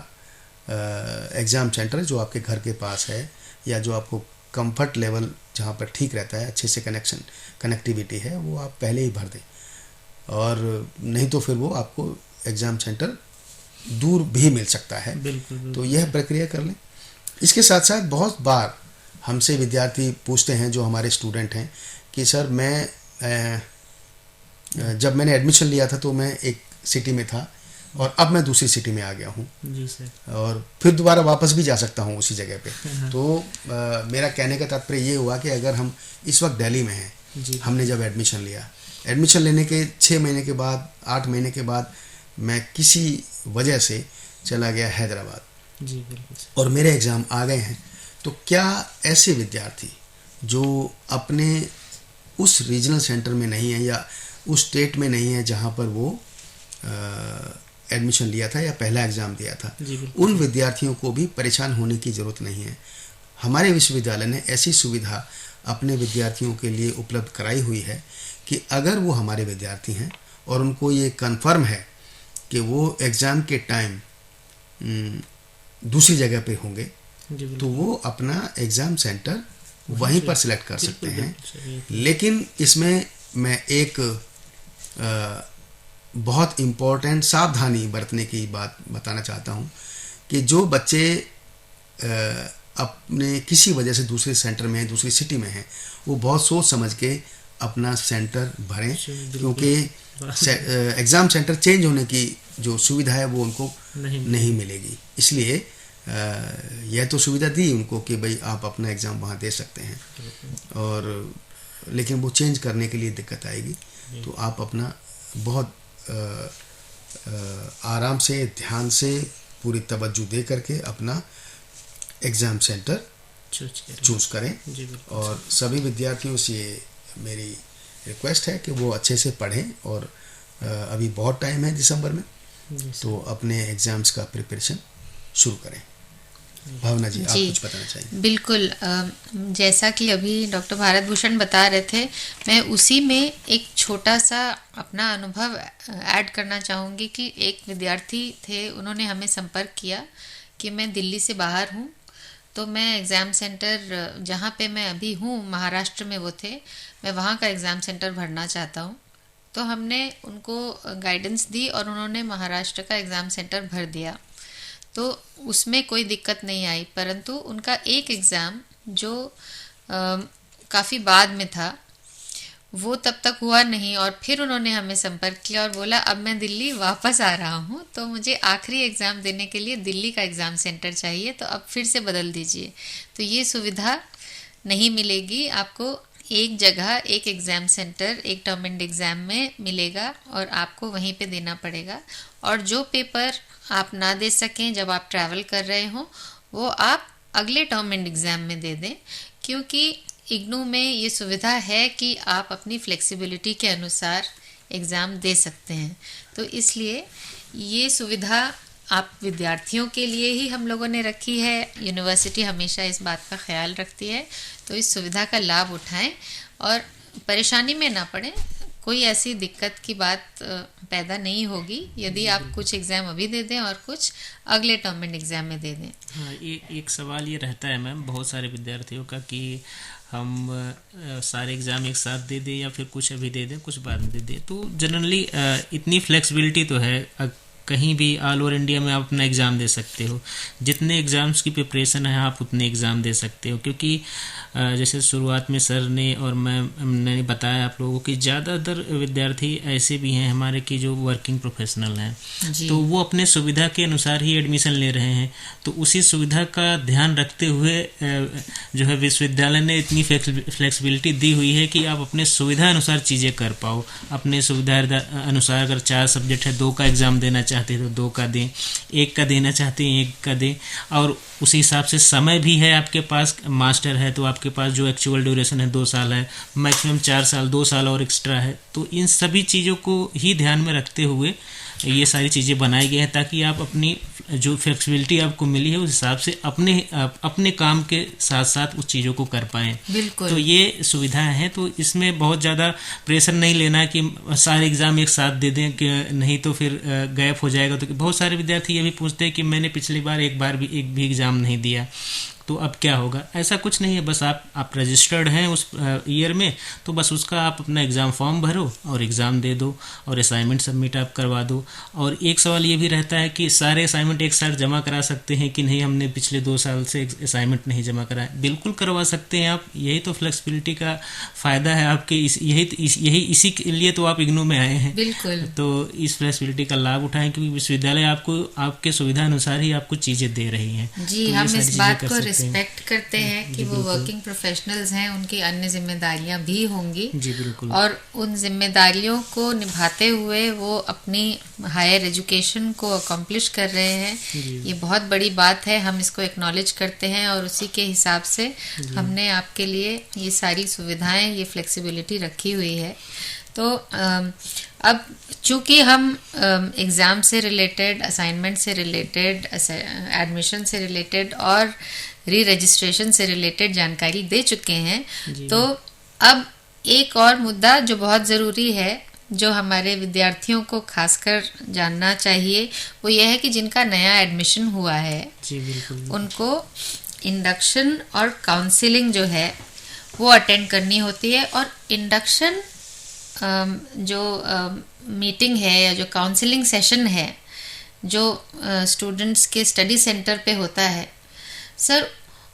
एग्ज़ाम सेंटर जो आपके घर के पास है या जो आपको कंफर्ट लेवल जहाँ पर ठीक रहता है, अच्छे से कनेक्टिविटी है, वो आप पहले ही भर दें, और नहीं तो फिर वो आपको एग्ज़ाम सेंटर दूर भी मिल सकता है। बिल्कुल। तो यह प्रक्रिया कर लें। इसके साथ साथ बहुत बार हमसे विद्यार्थी पूछते हैं, जो हमारे स्टूडेंट हैं, कि सर मैं जब मैंने एडमिशन लिया था तो मैं एक सिटी में था और अब मैं दूसरी सिटी में आ गया हूँ, जी सर, और फिर दोबारा वापस भी जा सकता हूँ उसी जगह पे। तो मेरा कहने का तात्पर्य ये हुआ कि अगर हम इस वक्त दिल्ली में हैं, जी, हमने जब एडमिशन लिया, एडमिशन लेने के 6 महीने के बाद, 8 महीने के बाद मैं किसी वजह से चला गया हैदराबाद, जी बिल्कुल सर, और मेरे एग्ज़ाम आ गए हैं, तो क्या ऐसे विद्यार्थी जो अपने उस रीजनल सेंटर में नहीं है या उस स्टेट में नहीं है जहाँ पर वो एडमिशन लिया था या पहला एग्ज़ाम दिया था, जी बिल्कुल, उन विद्यार्थियों को भी परेशान होने की ज़रूरत नहीं है। हमारे विश्वविद्यालय ने ऐसी सुविधा अपने विद्यार्थियों के लिए उपलब्ध कराई हुई है कि अगर वो हमारे विद्यार्थी हैं और उनको ये कन्फर्म है कि वो एग्ज़ाम के टाइम दूसरी जगह पे होंगे, जी बिल्कुल, तो वो अपना एग्ज़ाम सेंटर वहीं पर सिलेक्ट कर सकते हैं। लेकिन इसमें मैं एक बहुत इम्पोर्टेंट सावधानी बरतने की बात बताना चाहता हूँ कि जो बच्चे अपने किसी वजह से दूसरे सेंटर में हैं, दूसरी सिटी में हैं, वो बहुत सोच समझ के अपना सेंटर भरें, क्योंकि एग्ज़ाम सेंटर चेंज होने की जो सुविधा है वो उनको नहीं मिलेगी। इसलिए यह तो सुविधा दी उनको कि भाई आप अपना एग्ज़ाम वहाँ दे सकते हैं, और लेकिन वो चेंज करने के लिए दिक्कत आएगी। तो आप अपना बहुत आराम से, ध्यान से, पूरी तवज्जो दे करके अपना एग्ज़ाम सेंटर चूज करें। और सभी विद्यार्थियों से मेरी रिक्वेस्ट है कि वो अच्छे से पढ़ें, और अभी बहुत टाइम है दिसंबर में, तो अपने एग्ज़ाम्स का प्रिपरेशन शुरू करें। भावना जी, आप कुछ बताना चाहिए? बिल्कुल, जैसा कि अभी डॉक्टर भारत भूषण बता रहे थे, मैं उसी में एक छोटा सा अपना अनुभव ऐड करना चाहूँगी कि एक विद्यार्थी थे, उन्होंने हमें संपर्क किया कि मैं दिल्ली से बाहर हूँ, तो मैं एग्ज़ाम सेंटर जहाँ पे मैं अभी हूँ, महाराष्ट्र में वो थे, मैं वहाँ का एग्ज़ाम सेंटर भरना चाहता हूँ। तो हमने उनको गाइडेंस दी और उन्होंने महाराष्ट्र का एग्ज़ाम सेंटर भर दिया। तो उसमें कोई दिक्कत नहीं आई, परंतु उनका एक एग्ज़ाम जो काफ़ी बाद में था, वो तब तक हुआ नहीं। और फिर उन्होंने हमें संपर्क किया और बोला अब मैं दिल्ली वापस आ रहा हूँ, तो मुझे आखिरी एग्ज़ाम देने के लिए दिल्ली का एग्ज़ाम सेंटर चाहिए, तो अब फिर से बदल दीजिए। तो ये सुविधा नहीं मिलेगी आपको, एक जगह एक एग्ज़ाम सेंटर एक टर्म एंड एग्ज़ाम में मिलेगा और आपको वहीं पे देना पड़ेगा। और जो पेपर आप ना दे सकें जब आप ट्रैवल कर रहे हों, वो आप अगले टर्म एंड एग्ज़ाम में दे दें, क्योंकि इग्नू में ये सुविधा है कि आप अपनी फ्लेक्सिबिलिटी के अनुसार एग्ज़ाम दे सकते हैं। तो इसलिए ये सुविधा आप विद्यार्थियों के लिए ही हम लोगों ने रखी है। यूनिवर्सिटी हमेशा इस बात का ख्याल रखती है, तो इस सुविधा का लाभ उठाएं और परेशानी में ना पड़ें। कोई ऐसी दिक्कत की बात पैदा नहीं होगी यदि आप कुछ एग्ज़ाम अभी दे दें और कुछ अगले टर्म एंड एग्ज़ाम में दे दें। हाँ, एक सवाल ये रहता है मैम बहुत सारे विद्यार्थियों का कि हम सारे एग्ज़ाम एक साथ दे दें या फिर कुछ अभी दे दें कुछ बाद में दे दें। तो जनरली इतनी फ्लेक्सिबिलिटी तो है, कहीं भी ऑल ओवर इंडिया में आप अपना एग्ज़ाम दे सकते हो। जितने एग्ज़ाम्स की प्रिपरेशन है आप उतने एग्ज़ाम दे सकते हो, क्योंकि जैसे शुरुआत में सर ने और मैंने बताया आप लोगों की ज़्यादातर विद्यार्थी ऐसे भी हैं हमारे कि जो वर्किंग प्रोफेशनल हैं, तो वो अपने सुविधा के अनुसार ही एडमिशन ले रहे हैं। तो उसी सुविधा का ध्यान रखते हुए जो है विश्वविद्यालय ने इतनी फ्लेक्सिबिलिटी दी हुई है कि आप अपने सुविधा अनुसार चीज़ें कर पाओ। अपने सुविधा अनुसार अगर 4 सब्जेक्ट है 2 का एग्ज़ाम देना चाहते हैं तो 2 का दें, 1 का देना चाहते हैं 1 का दें, और उसी हिसाब से समय भी है आपके पास। मास्टर है तो आपके पास जो एक्चुअल ड्यूरेशन है 2 साल है, मैक्सिमम 4 साल, 2 साल और एक्स्ट्रा है। तो इन सभी चीज़ों को ही ध्यान में रखते हुए ये सारी चीज़ें बनाई गई हैं ताकि आप अपनी जो फ्लेक्सिबिलिटी आपको मिली है उस हिसाब से अपने काम के साथ साथ उस चीज़ों को कर पाएँ। बिल्कुल। तो ये सुविधाएं हैं, तो इसमें बहुत ज़्यादा प्रेशर नहीं लेना कि सारे एग्ज़ाम एक साथ दे दें कि नहीं तो फिर गैप हो जाएगा। तो बहुत सारे विद्यार्थी ये भी पूछते हैं कि मैंने पिछली बार एक भी एग्ज़ाम नहीं दिया तो अब क्या होगा। ऐसा कुछ नहीं है, बस आप रजिस्टर्ड हैं उस ईयर में, तो बस उसका आप अपना एग्ज़ाम फॉर्म भरो और एग्ज़ाम दे दो और असाइनमेंट सबमिट आप करवा दो। और एक सवाल ये भी रहता है कि सारे असाइनमेंट एक साथ जमा करा सकते हैं कि नहीं, हमने पिछले 2 साल से असाइनमेंट नहीं जमा कराए। बिल्कुल करवा सकते हैं आप, यही तो फ्लेक्सिबिलिटी का फ़ायदा है आपके। इसी के लिए तो आप इग्नू में आए हैं। बिल्कुल। तो इस फ्लेक्सिबिलिटी का लाभ उठाएं, क्योंकि विश्वविद्यालय आपको आपके सुविधा अनुसार ही आपको चीज़ें दे रही हैं। जी, तो हम इस बात को रिस्पेक्ट करते हैं कि वो वर्किंग प्रोफेशनल्स हैं, उनकी अन्य जिम्मेदारियां भी होंगी। जी बिल्कुल। और उन जिम्मेदारियों को निभाते हुए वो अपनी हायर एजुकेशन को अकम्प्लिश कर रहे हैं। ये बहुत बड़ी बात है, हम इसको एक्नॉलेज करते हैं और उसी के हिसाब से हमने आपके लिए ये सारी सुविधाएं, ये फ्लेक्सिबिलिटी रखी हुई है। तो अब चूंकि हम एग्ज़ाम से रिलेटेड, असाइनमेंट से रिलेटेड, एडमिशन से रिलेटेड और री रजिस्ट्रेशन से रिलेटेड जानकारी दे चुके हैं, तो अब एक और मुद्दा जो बहुत ज़रूरी है, जो हमारे विद्यार्थियों को खासकर जानना चाहिए, वो यह है कि जिनका नया एडमिशन हुआ है जी बिल्कुल, उनको इंडक्शन और काउंसलिंग जो है वो अटेंड करनी होती है। और इंडक्शन जो मीटिंग है या जो काउंसलिंग सेशन है जो स्टूडेंट्स के स्टडी सेंटर पे होता है, सर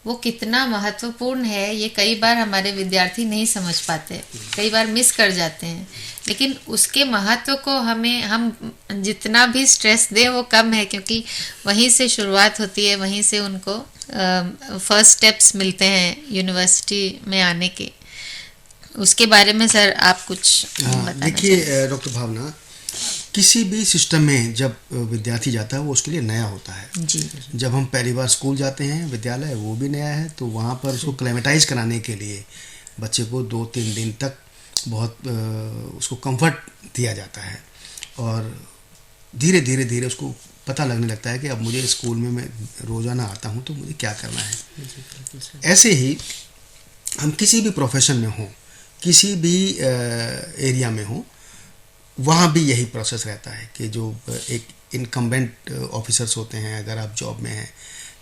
वो कितना महत्वपूर्ण है ये कई बार हमारे विद्यार्थी नहीं समझ पाते, कई बार मिस कर जाते हैं। लेकिन उसके महत्व को हम जितना भी स्ट्रेस दें वो कम है, क्योंकि वहीं से शुरुआत होती है, वहीं से उनको फर्स्ट स्टेप्स मिलते हैं यूनिवर्सिटी में आने के। उसके बारे में सर आप कुछ बताना। देखिए डॉक्टर भावना, किसी भी सिस्टम में जब विद्यार्थी जाता है वो उसके लिए नया होता है। जी। जब हम पहली बार स्कूल जाते हैं, विद्यालय वो भी नया है, तो वहाँ पर उसको क्लेमेटाइज कराने के लिए बच्चे को 2-3 दिन तक बहुत उसको कंफर्ट दिया जाता है और धीरे धीरे उसको पता लगने लगता है कि अब मुझे स्कूल में मैं रोज़ाना आता हूँ तो मुझे क्या करना है। ऐसे ही हम किसी भी प्रोफेशन में हों, किसी भी एरिया में हों, वहाँ भी यही प्रोसेस रहता है कि जो एक इनकम्बेंट ऑफिसर्स होते हैं, अगर आप जॉब में हैं,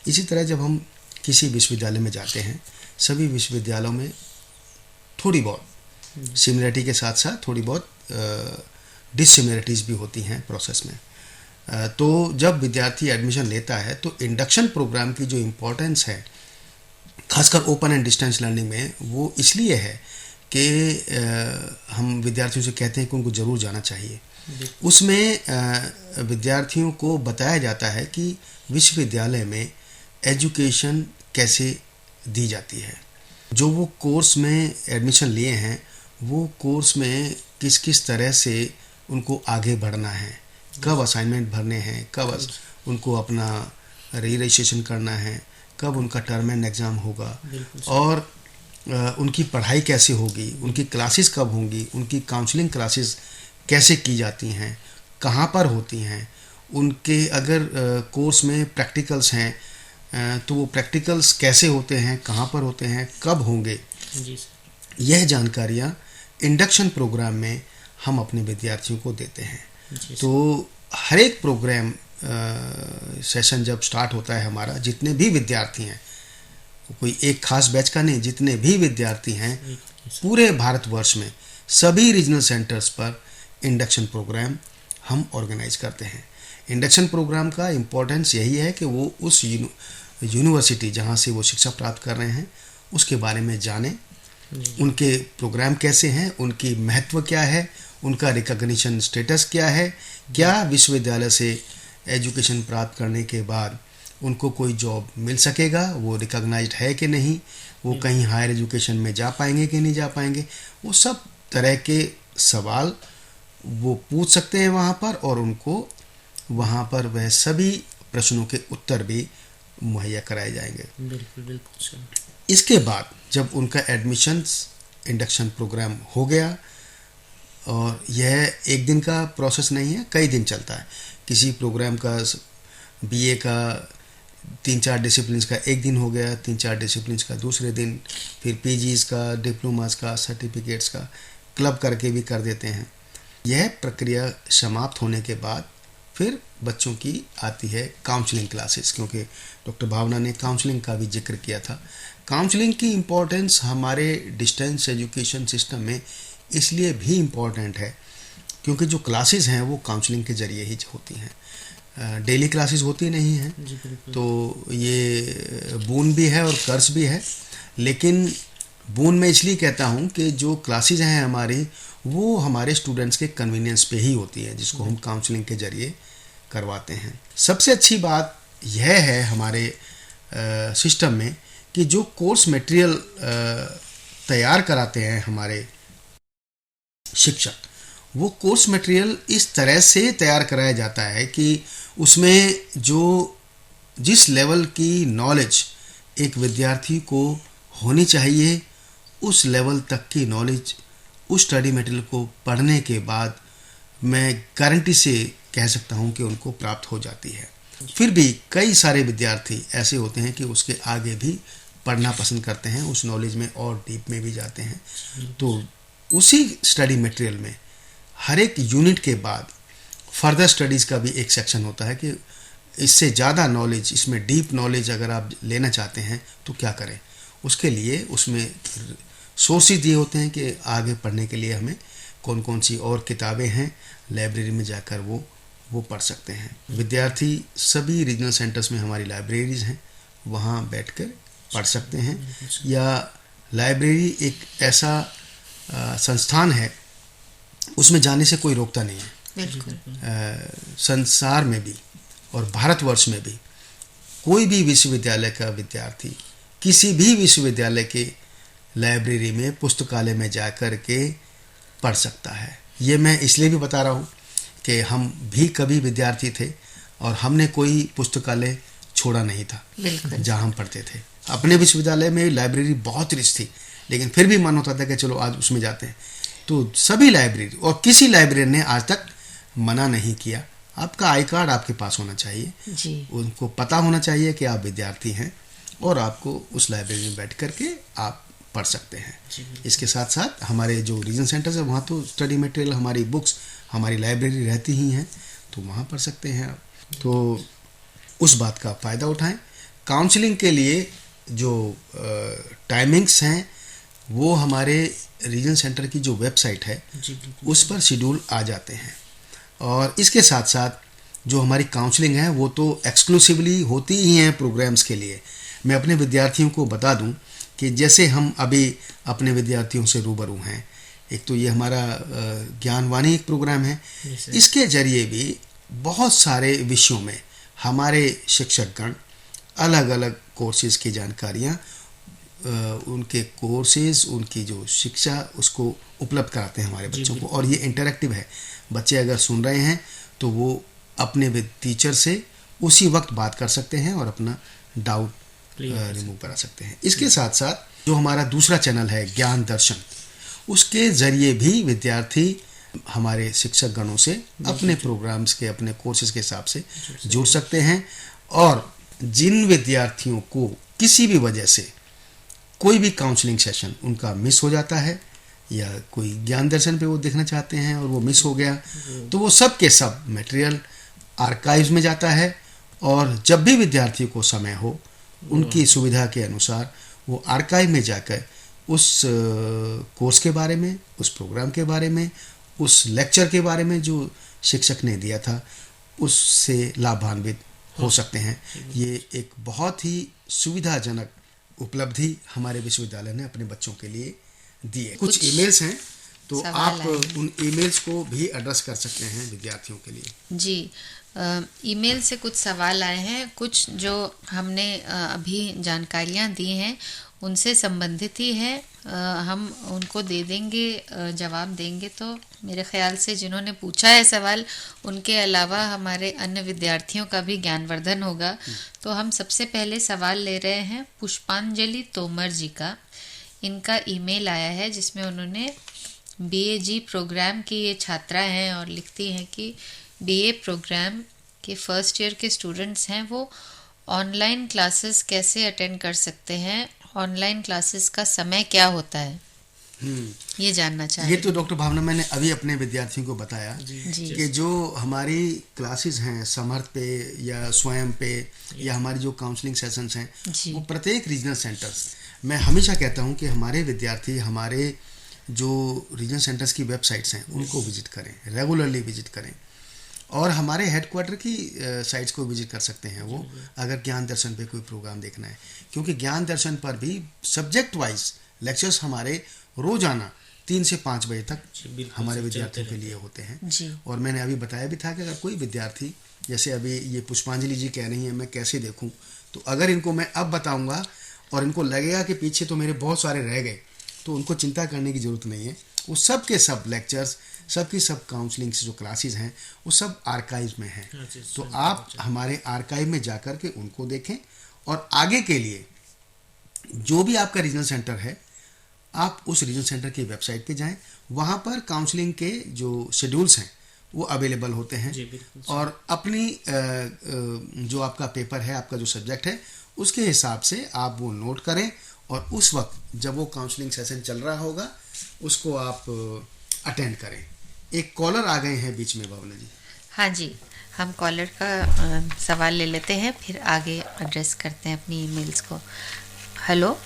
इसी तरह जब हम किसी विश्वविद्यालय में जाते हैं, सभी विश्वविद्यालयों में थोड़ी बहुत सिमिलरिटी के साथ साथ थोड़ी बहुत डिससिमिलरिटीज़ भी होती हैं प्रोसेस में। तो जब विद्यार्थी एडमिशन लेता है तो इंडक्शन प्रोग्राम की जो इम्पोर्टेंस है खासकर ओपन एंड डिस्टेंस लर्निंग में वो इसलिए है कि हम विद्यार्थियों से कहते हैं कि उनको ज़रूर जाना चाहिए। उसमें विद्यार्थियों को बताया जाता है कि विश्वविद्यालय में एजुकेशन कैसे दी जाती है, जो वो कोर्स में एडमिशन लिए हैं वो कोर्स में किस किस तरह से उनको आगे बढ़ना है, कब असाइनमेंट भरने हैं, कब उनको अपना रजिस्ट्रेशन करना है, कब उनका टर्म एंड एग्ज़ाम होगा और उनकी पढ़ाई कैसे होगी, उनकी क्लासेस कब होंगी, उनकी काउंसलिंग क्लासेस कैसे की जाती हैं, कहाँ पर होती हैं, उनके अगर कोर्स में प्रैक्टिकल्स हैं तो वो प्रैक्टिकल्स कैसे होते हैं, कहाँ पर होते हैं, कब होंगे। जी सर। यह जानकारियाँ इंडक्शन प्रोग्राम में हम अपने विद्यार्थियों को देते हैं। तो हर एक प्रोग्राम सेशन जब स्टार्ट होता है हमारा, जितने भी विद्यार्थी हैं, कोई एक खास बैच का नहीं, जितने भी विद्यार्थी हैं पूरे भारतवर्ष में सभी रीजनल सेंटर्स पर इंडक्शन प्रोग्राम हम ऑर्गेनाइज करते हैं। इंडक्शन प्रोग्राम का इम्पोर्टेंस यही है कि वो उस यूनिवर्सिटी जहाँ से वो शिक्षा प्राप्त कर रहे हैं उसके बारे में जानें, उनके प्रोग्राम कैसे हैं, उनकी महत्व क्या है, उनका रिकॉग्निशन स्टेटस क्या है, क्या विश्वविद्यालय से एजुकेशन प्राप्त करने के बाद उनको कोई जॉब मिल सकेगा, वो रिकॉग्नाइज्ड है कि नहीं, वो कहीं हायर एजुकेशन में जा पाएंगे कि नहीं जा पाएंगे। वो सब तरह के सवाल वो पूछ सकते हैं वहाँ पर और उनको वहाँ पर वह सभी प्रश्नों के उत्तर भी मुहैया कराए जाएंगे। बिल्कुल बिल्कुल सर। इसके बाद जब उनका एडमिशन्स इंडक्शन प्रोग्राम हो गया, और यह एक दिन का प्रोसेस नहीं है, कई दिन चलता है। किसी प्रोग्राम का बीए का 3-4 डिसिप्लिन्स का एक दिन हो गया, 3-4 डिसिप्लिन्स का दूसरे दिन, फिर पीजीज़ का, डिप्लोमास का, सर्टिफिकेट्स का क्लब करके भी कर देते हैं। यह प्रक्रिया समाप्त होने के बाद फिर बच्चों की आती है काउंसलिंग क्लासेस, क्योंकि डॉक्टर भावना ने काउंसलिंग का भी जिक्र किया था। काउंसलिंग की इम्पोर्टेंस हमारे डिस्टेंस एजुकेशन सिस्टम में इसलिए भी इम्पोर्टेंट है क्योंकि जो क्लासेस हैं वो काउंसलिंग के ज़रिए ही होती हैं, डेली क्लासेस होती नहीं हैं। तो ये बोन भी है और कर्ज भी है, लेकिन बोन मैं इसलिए कहता हूँ कि जो क्लासेस हैं हमारी वो हमारे स्टूडेंट्स के कन्वीनियंस पे ही होती है, जिसको हम काउंसलिंग के ज़रिए करवाते हैं। सबसे अच्छी बात यह है हमारे सिस्टम में कि जो कोर्स मटेरियल तैयार कराते हैं हमारे शिक्षक, वो कोर्स मटेरियल इस तरह से तैयार कराया जाता है कि उसमें जिस लेवल की नॉलेज एक विद्यार्थी को होनी चाहिए, उस लेवल तक की नॉलेज उस स्टडी मटेरियल को पढ़ने के बाद मैं गारंटी से कह सकता हूँ कि उनको प्राप्त हो जाती है। फिर भी कई सारे विद्यार्थी ऐसे होते हैं कि उसके आगे भी पढ़ना पसंद करते हैं, उस नॉलेज में और डीप में भी जाते हैं। तो उसी स्टडी मटेरियल में हर एक यूनिट के बाद फर्दर स्टडीज़ का भी एक सेक्शन होता है कि इससे ज़्यादा नॉलेज, इसमें डीप नॉलेज अगर आप लेना चाहते हैं तो क्या करें। उसके लिए उसमें सोर्सेज दिए होते हैं कि आगे पढ़ने के लिए हमें कौन कौन सी और किताबें हैं, लाइब्रेरी में जाकर वो पढ़ सकते हैं। विद्यार्थी सभी रीजनल सेंटर्स में हमारी लाइब्रेरीज़ हैं, वहाँ बैठकर पढ़ सकते हैं। या लाइब्रेरी एक ऐसा संस्थान है, उसमें जाने से कोई रोकता नहीं है। संसार में भी और भारतवर्ष में भी कोई भी विश्वविद्यालय का विद्यार्थी किसी भी विश्वविद्यालय के लाइब्रेरी में, पुस्तकालय में जाकर के पढ़ सकता है। ये मैं इसलिए भी बता रहा हूँ कि हम भी कभी विद्यार्थी थे और हमने कोई पुस्तकालय छोड़ा नहीं था जहाँ हम पढ़ते थे। अपने विश्वविद्यालय में लाइब्रेरी बहुत रिच थी, लेकिन फिर भी मन होता था कि चलो आज उसमें जाते हैं। तो सभी लाइब्रेरी और किसी लाइब्रेरी ने आज तक मना नहीं किया। आपका आई कार्ड आपके पास होना चाहिए जी। उनको पता होना चाहिए कि आप विद्यार्थी हैं और आपको उस लाइब्रेरी में बैठ करके आप पढ़ सकते हैं। इसके साथ साथ हमारे जो रीजन सेंटर्स है वहाँ तो स्टडी मटेरियल, हमारी बुक्स, हमारी लाइब्रेरी रहती ही हैं, तो वहाँ पढ़ सकते हैं आप। तो उस बात का फ़ायदा उठाएं। काउंसलिंग के लिए जो टाइमिंग्स हैं वो हमारे रीजन सेंटर की जो वेबसाइट है उस पर शेड्यूल आ जाते हैं। और इसके साथ साथ जो हमारी काउंसलिंग है वो तो एक्सक्लूसिवली होती ही हैं प्रोग्राम्स के लिए, मैं अपने विद्यार्थियों को बता दूं कि जैसे हम अभी अपने विद्यार्थियों से रूबरू हैं, एक तो ये हमारा ज्ञानवाणी एक प्रोग्राम है, इसके जरिए भी बहुत सारे विषयों में हमारे शिक्षकगण अलग अलग कोर्सेज की जानकारियाँ, उनके कोर्सेज, उनकी जो शिक्षा उसको उपलब्ध कराते हैं हमारे बच्चों को। और ये इंटरेक्टिव है, बच्चे अगर सुन रहे हैं तो वो अपने टीचर से उसी वक्त बात कर सकते हैं और अपना डाउट रिमूव करा सकते हैं। इसके साथ साथ जो हमारा दूसरा चैनल है ज्ञान दर्शन, उसके ज़रिए भी विद्यार्थी हमारे शिक्षक गणों से अपने प्रोग्राम्स के, अपने कोर्सेज के हिसाब से जुड़ सकते हैं। और जिन विद्यार्थियों को किसी भी वजह से कोई भी काउंसलिंग सेशन उनका मिस हो जाता है या कोई ज्ञान दर्शन पे वो देखना चाहते हैं और वो मिस हो गया, तो वो सब के सब मटेरियल आर्काइव्स में जाता है और जब भी विद्यार्थियों को समय हो उनकी सुविधा के अनुसार वो आर्काइव में जाकर उस कोर्स के बारे में, उस प्रोग्राम के बारे में, उस लेक्चर के बारे में जो शिक्षक ने दिया था उससे लाभान्वित हो सकते हैं। ये एक बहुत ही सुविधाजनक उपलब्धि हमारे विश्वविद्यालय ने अपने बच्चों के लिए दी है। कुछ ईमेल्स हैं तो आप उन ईमेल्स को भी एड्रेस कर सकते हैं विद्यार्थियों के लिए। जी, ईमेल से कुछ सवाल आए हैं, कुछ जो हमने अभी जानकारियां दी हैं उनसे संबंधित ही है, हम उनको दे देंगे, जवाब देंगे। तो मेरे ख्याल से जिन्होंने पूछा है सवाल, उनके अलावा हमारे अन्य विद्यार्थियों का भी ज्ञानवर्धन होगा। तो हम सबसे पहले सवाल ले रहे हैं पुष्पांजलि तोमर जी का। इनका ईमेल आया है जिसमें उन्होंने BAG प्रोग्राम की ये छात्रा हैं और लिखती हैं कि BA प्रोग्राम के फर्स्ट ईयर के स्टूडेंट्स हैं, वो ऑनलाइन क्लासेस कैसे अटेंड कर सकते हैं, ऑनलाइन क्लासेस का समय क्या होता है, ये जानना चाहिए। ये तो डॉक्टर भावना मैंने अभी अपने विद्यार्थियों को बताया कि जो हमारी क्लासेस हैं समर्थ पे या स्वयं पे या हमारी जो काउंसलिंग सेशंस हैं वो प्रत्येक रीजनल सेंटर्स, मैं हमेशा कहता हूँ कि हमारे विद्यार्थी हमारे जो रीजनल सेंटर्स की वेबसाइट्स हैं उनको विजिट करें, रेगुलरली विजिट करें और हमारे हेडक्वार्टर की साइट्स को विजिट कर सकते हैं वो, अगर ज्ञान दर्शन पे कोई प्रोग्राम देखना है, क्योंकि ज्ञान दर्शन पर भी सब्जेक्ट वाइज लेक्चर्स हमारे रोजाना 3 से 5 बजे तक हमारे विद्यार्थियों के लिए होते हैं। और मैंने अभी बताया भी था कि अगर कोई विद्यार्थी, जैसे अभी ये पुष्पांजलि जी कह रही हैं मैं कैसे देखूं, तो अगर इनको मैं अब बताऊंगा और इनको लगेगा कि पीछे तो मेरे बहुत सारे रह गए, तो उनको चिंता करने की ज़रूरत नहीं है। वो सब के सब लेक्चर्स, सब की सब काउंसलिंग जो क्लासेस हैं वो सब आर्काइव में हैं। तो आप हमारे आर्काइव में जाकर के उनको देखें और आगे के लिए जो भी आपका रीजनल सेंटर है आप उस रीजनल सेंटर की वेबसाइट पे जाएं, वहाँ पर काउंसलिंग के जो शेड्यूल्स हैं वो अवेलेबल होते हैं और अपनी जो आपका पेपर है, आपका जो सब्जेक्ट है उसके हिसाब से आप वो नोट करें और उस वक्त जब वो काउंसलिंग सेशन चल रहा होगा उसको आप अटेंड करें। एक कॉलर आ गए हैं बीच में भावना जी। हाँ जी, हम कॉलर का सवाल ले लेते हैं फिर आगे एड्रेस करते हैं अपनी ईमेल्स को। हेलो।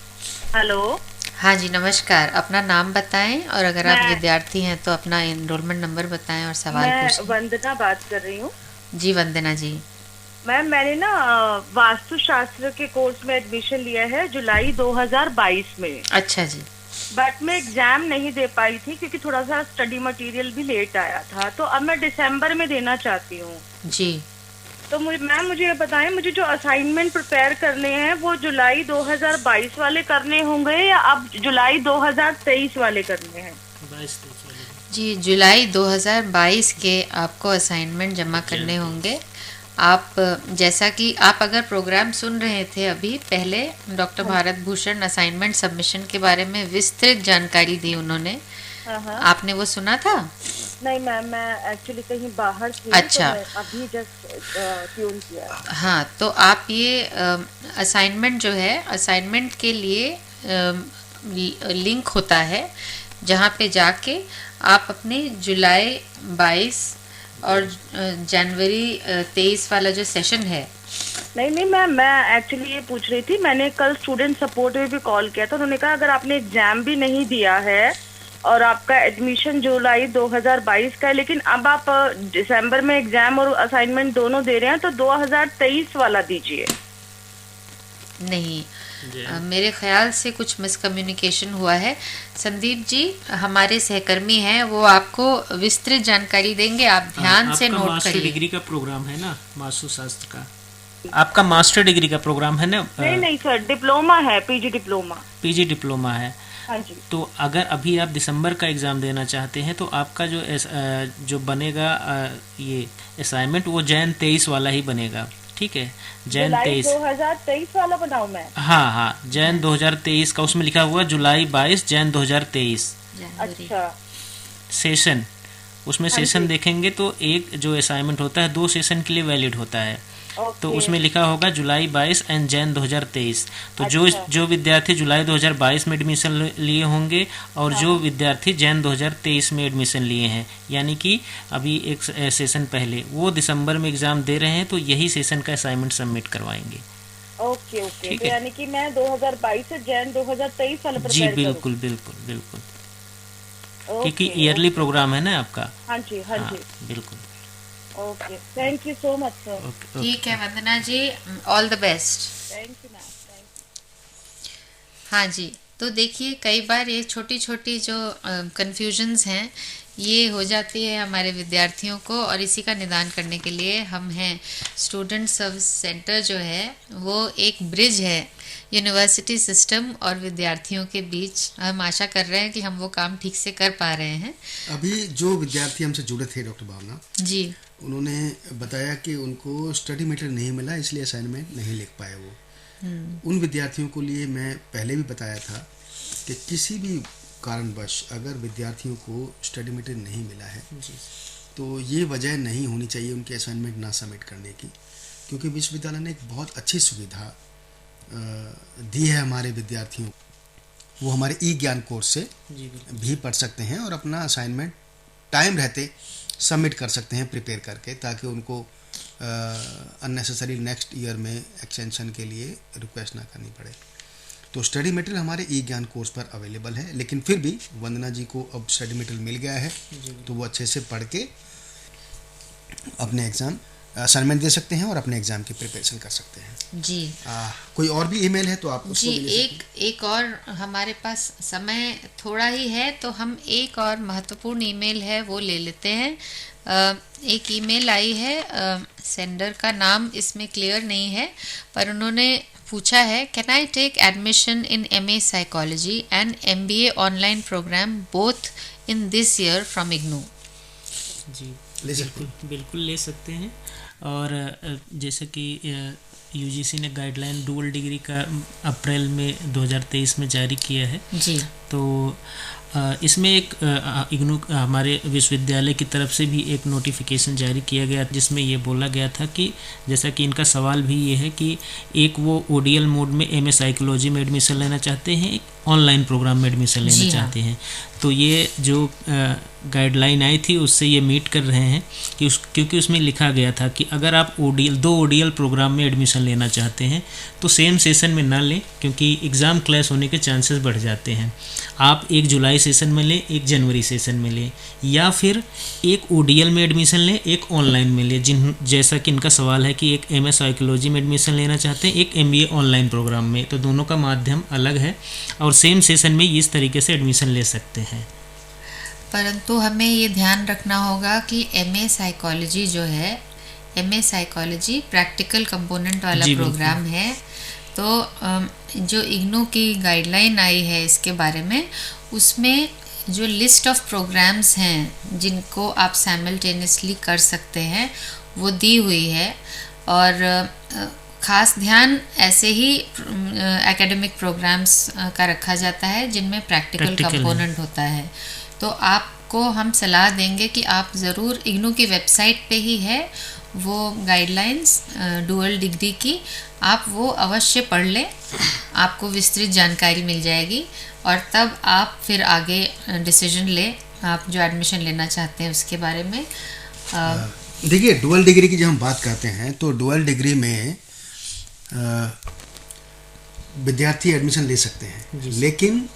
हाँ जी नमस्कार, अपना नाम बताएं और अगर आप विद्यार्थी हैं तो अपना एनरोलमेंट नंबर बताएं और सवाल पूछें। मैं वंदना बात कर रही हूँ। जी वंदना जी। मैम मैंने ना वास्तुशास्त्र के कोर्स में एडमिशन लिया है जुलाई 2022 में। अच्छा जी। बट मैं एग्जाम नहीं दे पाई थी क्योंकि थोड़ा सा स्टडी मटेरियल भी लेट आया था, तो अब मैं दिसंबर में देना चाहती हूँ जी। तो मुझे ये बताएं, मुझे जो असाइनमेंट प्रिपेयर करने हैं वो जुलाई 2022 वाले करने होंगे या अब जुलाई 2023 वाले करने हैं? जी, जुलाई 2022 के आपको असाइनमेंट जमा करने होंगे। आप जैसा कि आप अगर प्रोग्राम सुन रहे थे अभी पहले, doctor Bharat Bhushan assignment submission के बारे में विस्तृत जानकारी दी उन्होंने, आपने वो सुना था? नहीं मैम, मैं एक्चुअली कहीं बाहर थी। अच्छा। तो अभी जस्ट ट्यून किया। हाँ, तो आप ये असाइनमेंट जो है, असाइनमेंट के लिए लिंक होता है जहाँ पे जाके आप अपने जुलाई 22 और जनवरी 23 वाला जो सेशन है। नहीं मैम, मैं एक्चुअली ये पूछ रही थी, मैंने कल स्टूडेंट सपोर्ट में भी कॉल किया था, उन्होंने कहा अगर आपने एग्जाम भी नहीं दिया है और आपका एडमिशन जुलाई 2022 का है, लेकिन अब आप दिसंबर में एग्जाम और असाइनमेंट दोनों दे रहे हैं, तो 2023 वाला दीजिए। नहीं, मेरे ख्याल से कुछ मिसकम्युनिकेशन हुआ है। संदीप जी हमारे सहकर्मी हैं, वो आपको विस्तृत जानकारी देंगे, आप ध्यान से आपका नोट मास्टर करिए। डिग्री का प्रोग्राम है ना, वास्तुशास्त्र का आपका मास्टर डिग्री का प्रोग्राम है ना? नहीं सर, डिप्लोमा है, पीजी डिप्लोमा। पीजी डिप्लोमा है। हाँ जी। तो अगर अभी आप दिसंबर का एग्ज़ाम देना चाहते हैं तो आपका जो बनेगा ये असाइनमेंट वो जैन 23 वाला ही बनेगा, ठीक है? जैन 23 2023 वाला बनाऊं मैं? हाँ, जैन 2023 का उसमें लिखा हुआ जुलाई 22 जैन 2023 अच्छा। सेशन, उसमें सेशन देखेंगे तो एक जो असाइनमेंट होता है 2 सेशन के लिए वैलिड होता है। तो उसमें लिखा होगा जुलाई 22 एंड जैन 2023। तो जो विद्यार्थी जुलाई 2022 में एडमिशन लिए होंगे और जो विद्यार्थी जैन 2023 में एडमिशन लिए हैं, यानी कि अभी एक सेशन पहले, वो दिसंबर में एग्जाम दे रहे हैं तो यही सेशन का असाइनमेंट सबमिट करवाएंगे। ओके। तो यानी कि मैं 2022 से जैन 2023 वाला जी बिल्कुल बिल्कुल बिल्कुल, क्योंकि ईयरली प्रोग्राम है ना आपका। हाँ जी बिल्कुल। Okay, thank you so much sir. ठीक है Vandana ji, all the best. Thank you ma'am, thank you. हाँ जी, तो देखिए कई बार ये छोटी छोटी जो कन्फ्यूजन्स हैं ये हो जाती है हमारे विद्यार्थियों को, और इसी का निदान करने के लिए हम हैं स्टूडेंट सर्विस सेंटर जो है वो एक ब्रिज है यूनिवर्सिटी सिस्टम और विद्यार्थियों के बीच। हम आशा कर रहे हैं कि हम वो काम ठीक से कर पा रहे हैं। अभी जो विद्यार्थी हमसे जुड़े थे डॉक्टर भावना जी, उन्होंने बताया कि उनको स्टडी मटेरियल नहीं मिला इसलिए असाइनमेंट नहीं लिख पाए वो। उन विद्यार्थियों को लिए मैं पहले भी बताया था कि किसी भी कारणवश अगर विद्यार्थियों को स्टडी मटेरियल नहीं मिला है तो ये वजह नहीं होनी चाहिए उनके असाइनमेंट ना सबमिट करने की, क्योंकि विश्वविद्यालय ने एक बहुत अच्छी सुविधा दी है हमारे विद्यार्थियों को। वो हमारे ई ज्ञान कोर्स से भी पढ़ सकते हैं और अपना असाइनमेंट टाइम रहते सबमिट कर सकते हैं प्रिपेयर करके, ताकि उनको अननेसेसरी नेक्स्ट ईयर में एक्सटेंशन के लिए रिक्वेस्ट ना करनी पड़े। तो स्टडी मटेरियल हमारे ई ज्ञान कोर्स पर अवेलेबल है, लेकिन फिर भी वंदना जी को अब स्टडी मटेरियल मिल गया है तो वो अच्छे से पढ़ के अपने एग्ज़ाम असाइनमेंट दे सकते हैं और अपने एग्ज़ाम की प्रिपरेशन कर सकते हैं। जी कोई और भी ईमेल है तो आप उसको जी, भी ले सकते हैं। एक और हमारे पास समय थोड़ा ही है तो हम एक और महत्वपूर्ण ईमेल है वो ले लेते हैं। एक ईमेल आई है, सेंडर का नाम इसमें क्लियर नहीं है, पर उन्होंने पूछा है can I take admission in MA psychology and MBA online programme both in this year from IGNOU. जी ले सकते बिल्कुल ले सकते हैं। और जैसे कि UGC ने गाइडलाइन डुअल डिग्री का अप्रैल में 2023 में जारी किया है जी, तो इसमें एक इग्नू हमारे विश्वविद्यालय की तरफ से भी एक नोटिफिकेशन जारी किया गया जिसमें ये बोला गया था कि जैसा कि इनका सवाल भी ये है कि एक वो ODL मोड में MA साइकोलॉजी में एडमिशन लेना चाहते हैं, ऑनलाइन प्रोग्राम में एडमिशन लेना चाहते हैं। तो ये जो गाइडलाइन आई थी उससे ये मीट कर रहे हैं कि क्योंकि उसमें लिखा गया था कि अगर आप दो ODL प्रोग्राम में एडमिशन लेना चाहते हैं तो सेम सेशन में ना लें, क्योंकि एग्ज़ाम क्लैश होने के चांसेस बढ़ जाते हैं। आप एक जुलाई सेशन में लें, एक जनवरी सेशन में लें, या फिर एक ODL में एडमिशन लें, एक ऑनलाइन में लें। जैसा कि इनका सवाल है कि एक MA साइकोलॉजी में एडमिशन लेना चाहते हैं, एक MBA ऑनलाइन प्रोग्राम में, तो दोनों का माध्यम अलग है और सेम सेशन में इस तरीके से एडमिशन ले सकते हैं। परंतु हमें ये ध्यान रखना होगा कि MA साइकोलॉजी जो है, MA साइकोलॉजी प्रैक्टिकल कंपोनेंट वाला प्रोग्राम है। तो जो इग्नू की गाइडलाइन आई है इसके बारे में, उसमें जो लिस्ट ऑफ प्रोग्राम्स हैं जिनको आप साइमल्टेनियसली कर सकते हैं वो दी हुई है, और ख़ास ध्यान ऐसे ही एकेडमिक प्रोग्राम्स का रखा जाता है जिनमें प्रैक्टिकल कंपोनेंट होता है। तो आपको हम सलाह देंगे कि आप ज़रूर इग्नू की वेबसाइट पे ही है वो गाइडलाइंस डुअल डिग्री की, आप वो अवश्य पढ़ लें, आपको विस्तृत जानकारी मिल जाएगी और तब आप फिर आगे डिसीजन लें आप जो एडमिशन लेना चाहते हैं उसके बारे में। देखिए, डुअल डिग्री की जब हम बात करते हैं तो डुअल डिग्री में विद्यार्थी एडमिशन ले सकते हैं, लेकिन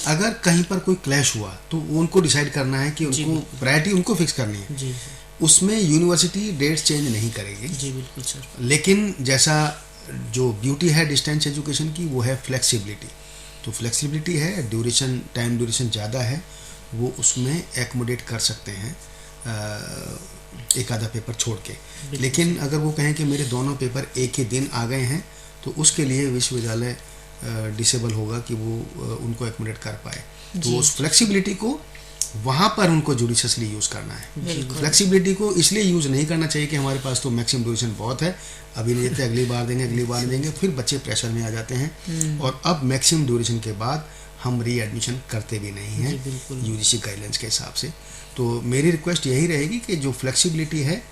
अगर कहीं पर कोई क्लैश हुआ तो उनको डिसाइड करना है कि उनको प्रायोरिटी उनको फिक्स करनी है। उसमें यूनिवर्सिटी डेट्स चेंज नहीं करेगी। जी बिल्कुल सर। लेकिन जैसा जो ब्यूटी है डिस्टेंस एजुकेशन की वो है फ्लेक्सिबिलिटी। तो फ्लेक्सिबिलिटी है, ड्यूरेशन, टाइम ड्यूरेशन ज़्यादा है, वो उसमें एकोमोडेट कर सकते हैं एक आधा पेपर छोड़ के। लेकिन अगर वो कहें कि मेरे दोनों पेपर एक ही दिन आ गए हैं, तो उसके लिए विश्वविद्यालय डिसेबल होगा कि वो उनको एकोमोडेट कर पाए। तो उस फ्लेक्सिबिलिटी को वहाँ पर उनको जुडिशियसली यूज़ करना है। फ्लेक्सिबिलिटी को इसलिए यूज़ नहीं करना चाहिए कि हमारे पास तो मैक्सिमम ड्यूरेशन बहुत है, अभी नहीं देते, अगली बार देंगे, अगली बार देंगे, फिर बच्चे प्रेशर में आ जाते हैं और अब मैक्सिमम ड्यूरेशन के बाद हम री एडमिशन करते भी नहीं हैं यूजीसी गाइडलाइंस के हिसाब से। तो मेरी रिक्वेस्ट यही रहेगी कि जो फ्लेक्सिबिलिटी है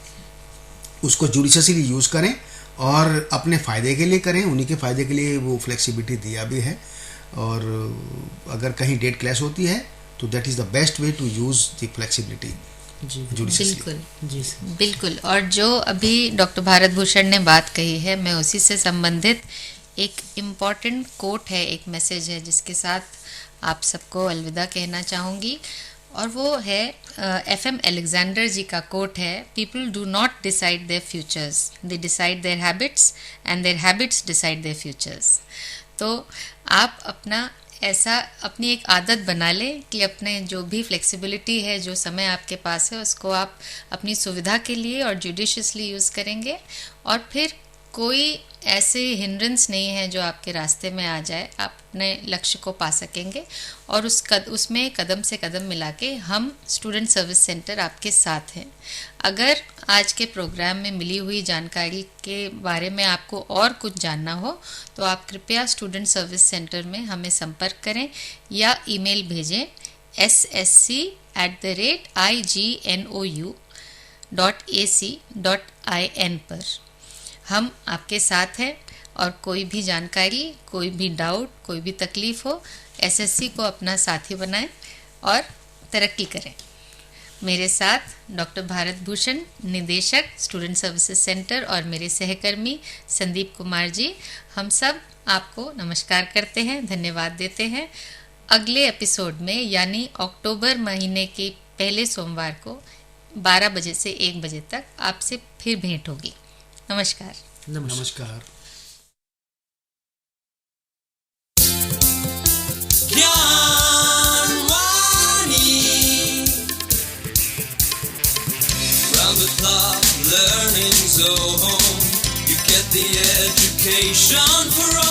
उसको जुडिशियसली यूज़ करें और अपने फ़ायदे के लिए करें, उन्हीं के फ़ायदे के लिए वो फ्लेक्सिबिलिटी दिया भी है। और अगर कहीं डेट क्लैश होती है तो that is the best way to use the flexibility judiciously. बिल्कुल जी बिल्कुल। और जो अभी डॉक्टर भारत भूषण ने बात कही है, मैं उसी से संबंधित एक इम्पॉर्टेंट कोट है, एक मैसेज है जिसके साथ आप सबको अलविदा कहना चाहूँगी, और वो है FM अलेक्जेंडर जी का कोट है, people do not decide there futures, they decide their habits and their habits decide there futures. तो आप अपना ऐसा अपनी एक आदत बना लें कि अपने जो भी फ्लेक्सिबिलिटी है, जो समय आपके पास है, उसको आप अपनी सुविधा के लिए और जुडिशियसली यूज़ करेंगे, और फिर कोई ऐसे हिंड्रेंस नहीं है जो आपके रास्ते में आ जाए, आप अपने लक्ष्य को पा सकेंगे। और उसमें कदम से कदम मिला के हम स्टूडेंट सर्विस सेंटर आपके साथ हैं। अगर आज के प्रोग्राम में मिली हुई जानकारी के बारे में आपको और कुछ जानना हो तो आप कृपया स्टूडेंट सर्विस सेंटर में हमें संपर्क करें या ईमेल भेजें ssc@ignou.ac.in पर। हम आपके साथ हैं, और कोई भी जानकारी, कोई भी डाउट, कोई भी तकलीफ हो, SSC को अपना साथी बनाएं और तरक्की करें। मेरे साथ डॉक्टर भारत भूषण, निदेशक स्टूडेंट सर्विसेज सेंटर, और मेरे सहकर्मी संदीप कुमार जी, हम सब आपको नमस्कार करते हैं, धन्यवाद देते हैं। अगले एपिसोड में यानी अक्टूबर महीने के पहले सोमवार को 12 बजे से 1 बजे तक आपसे फिर भेंट होगी। नमस्कार। नमस्कार। Round the clock, learning so home. You get the education for all.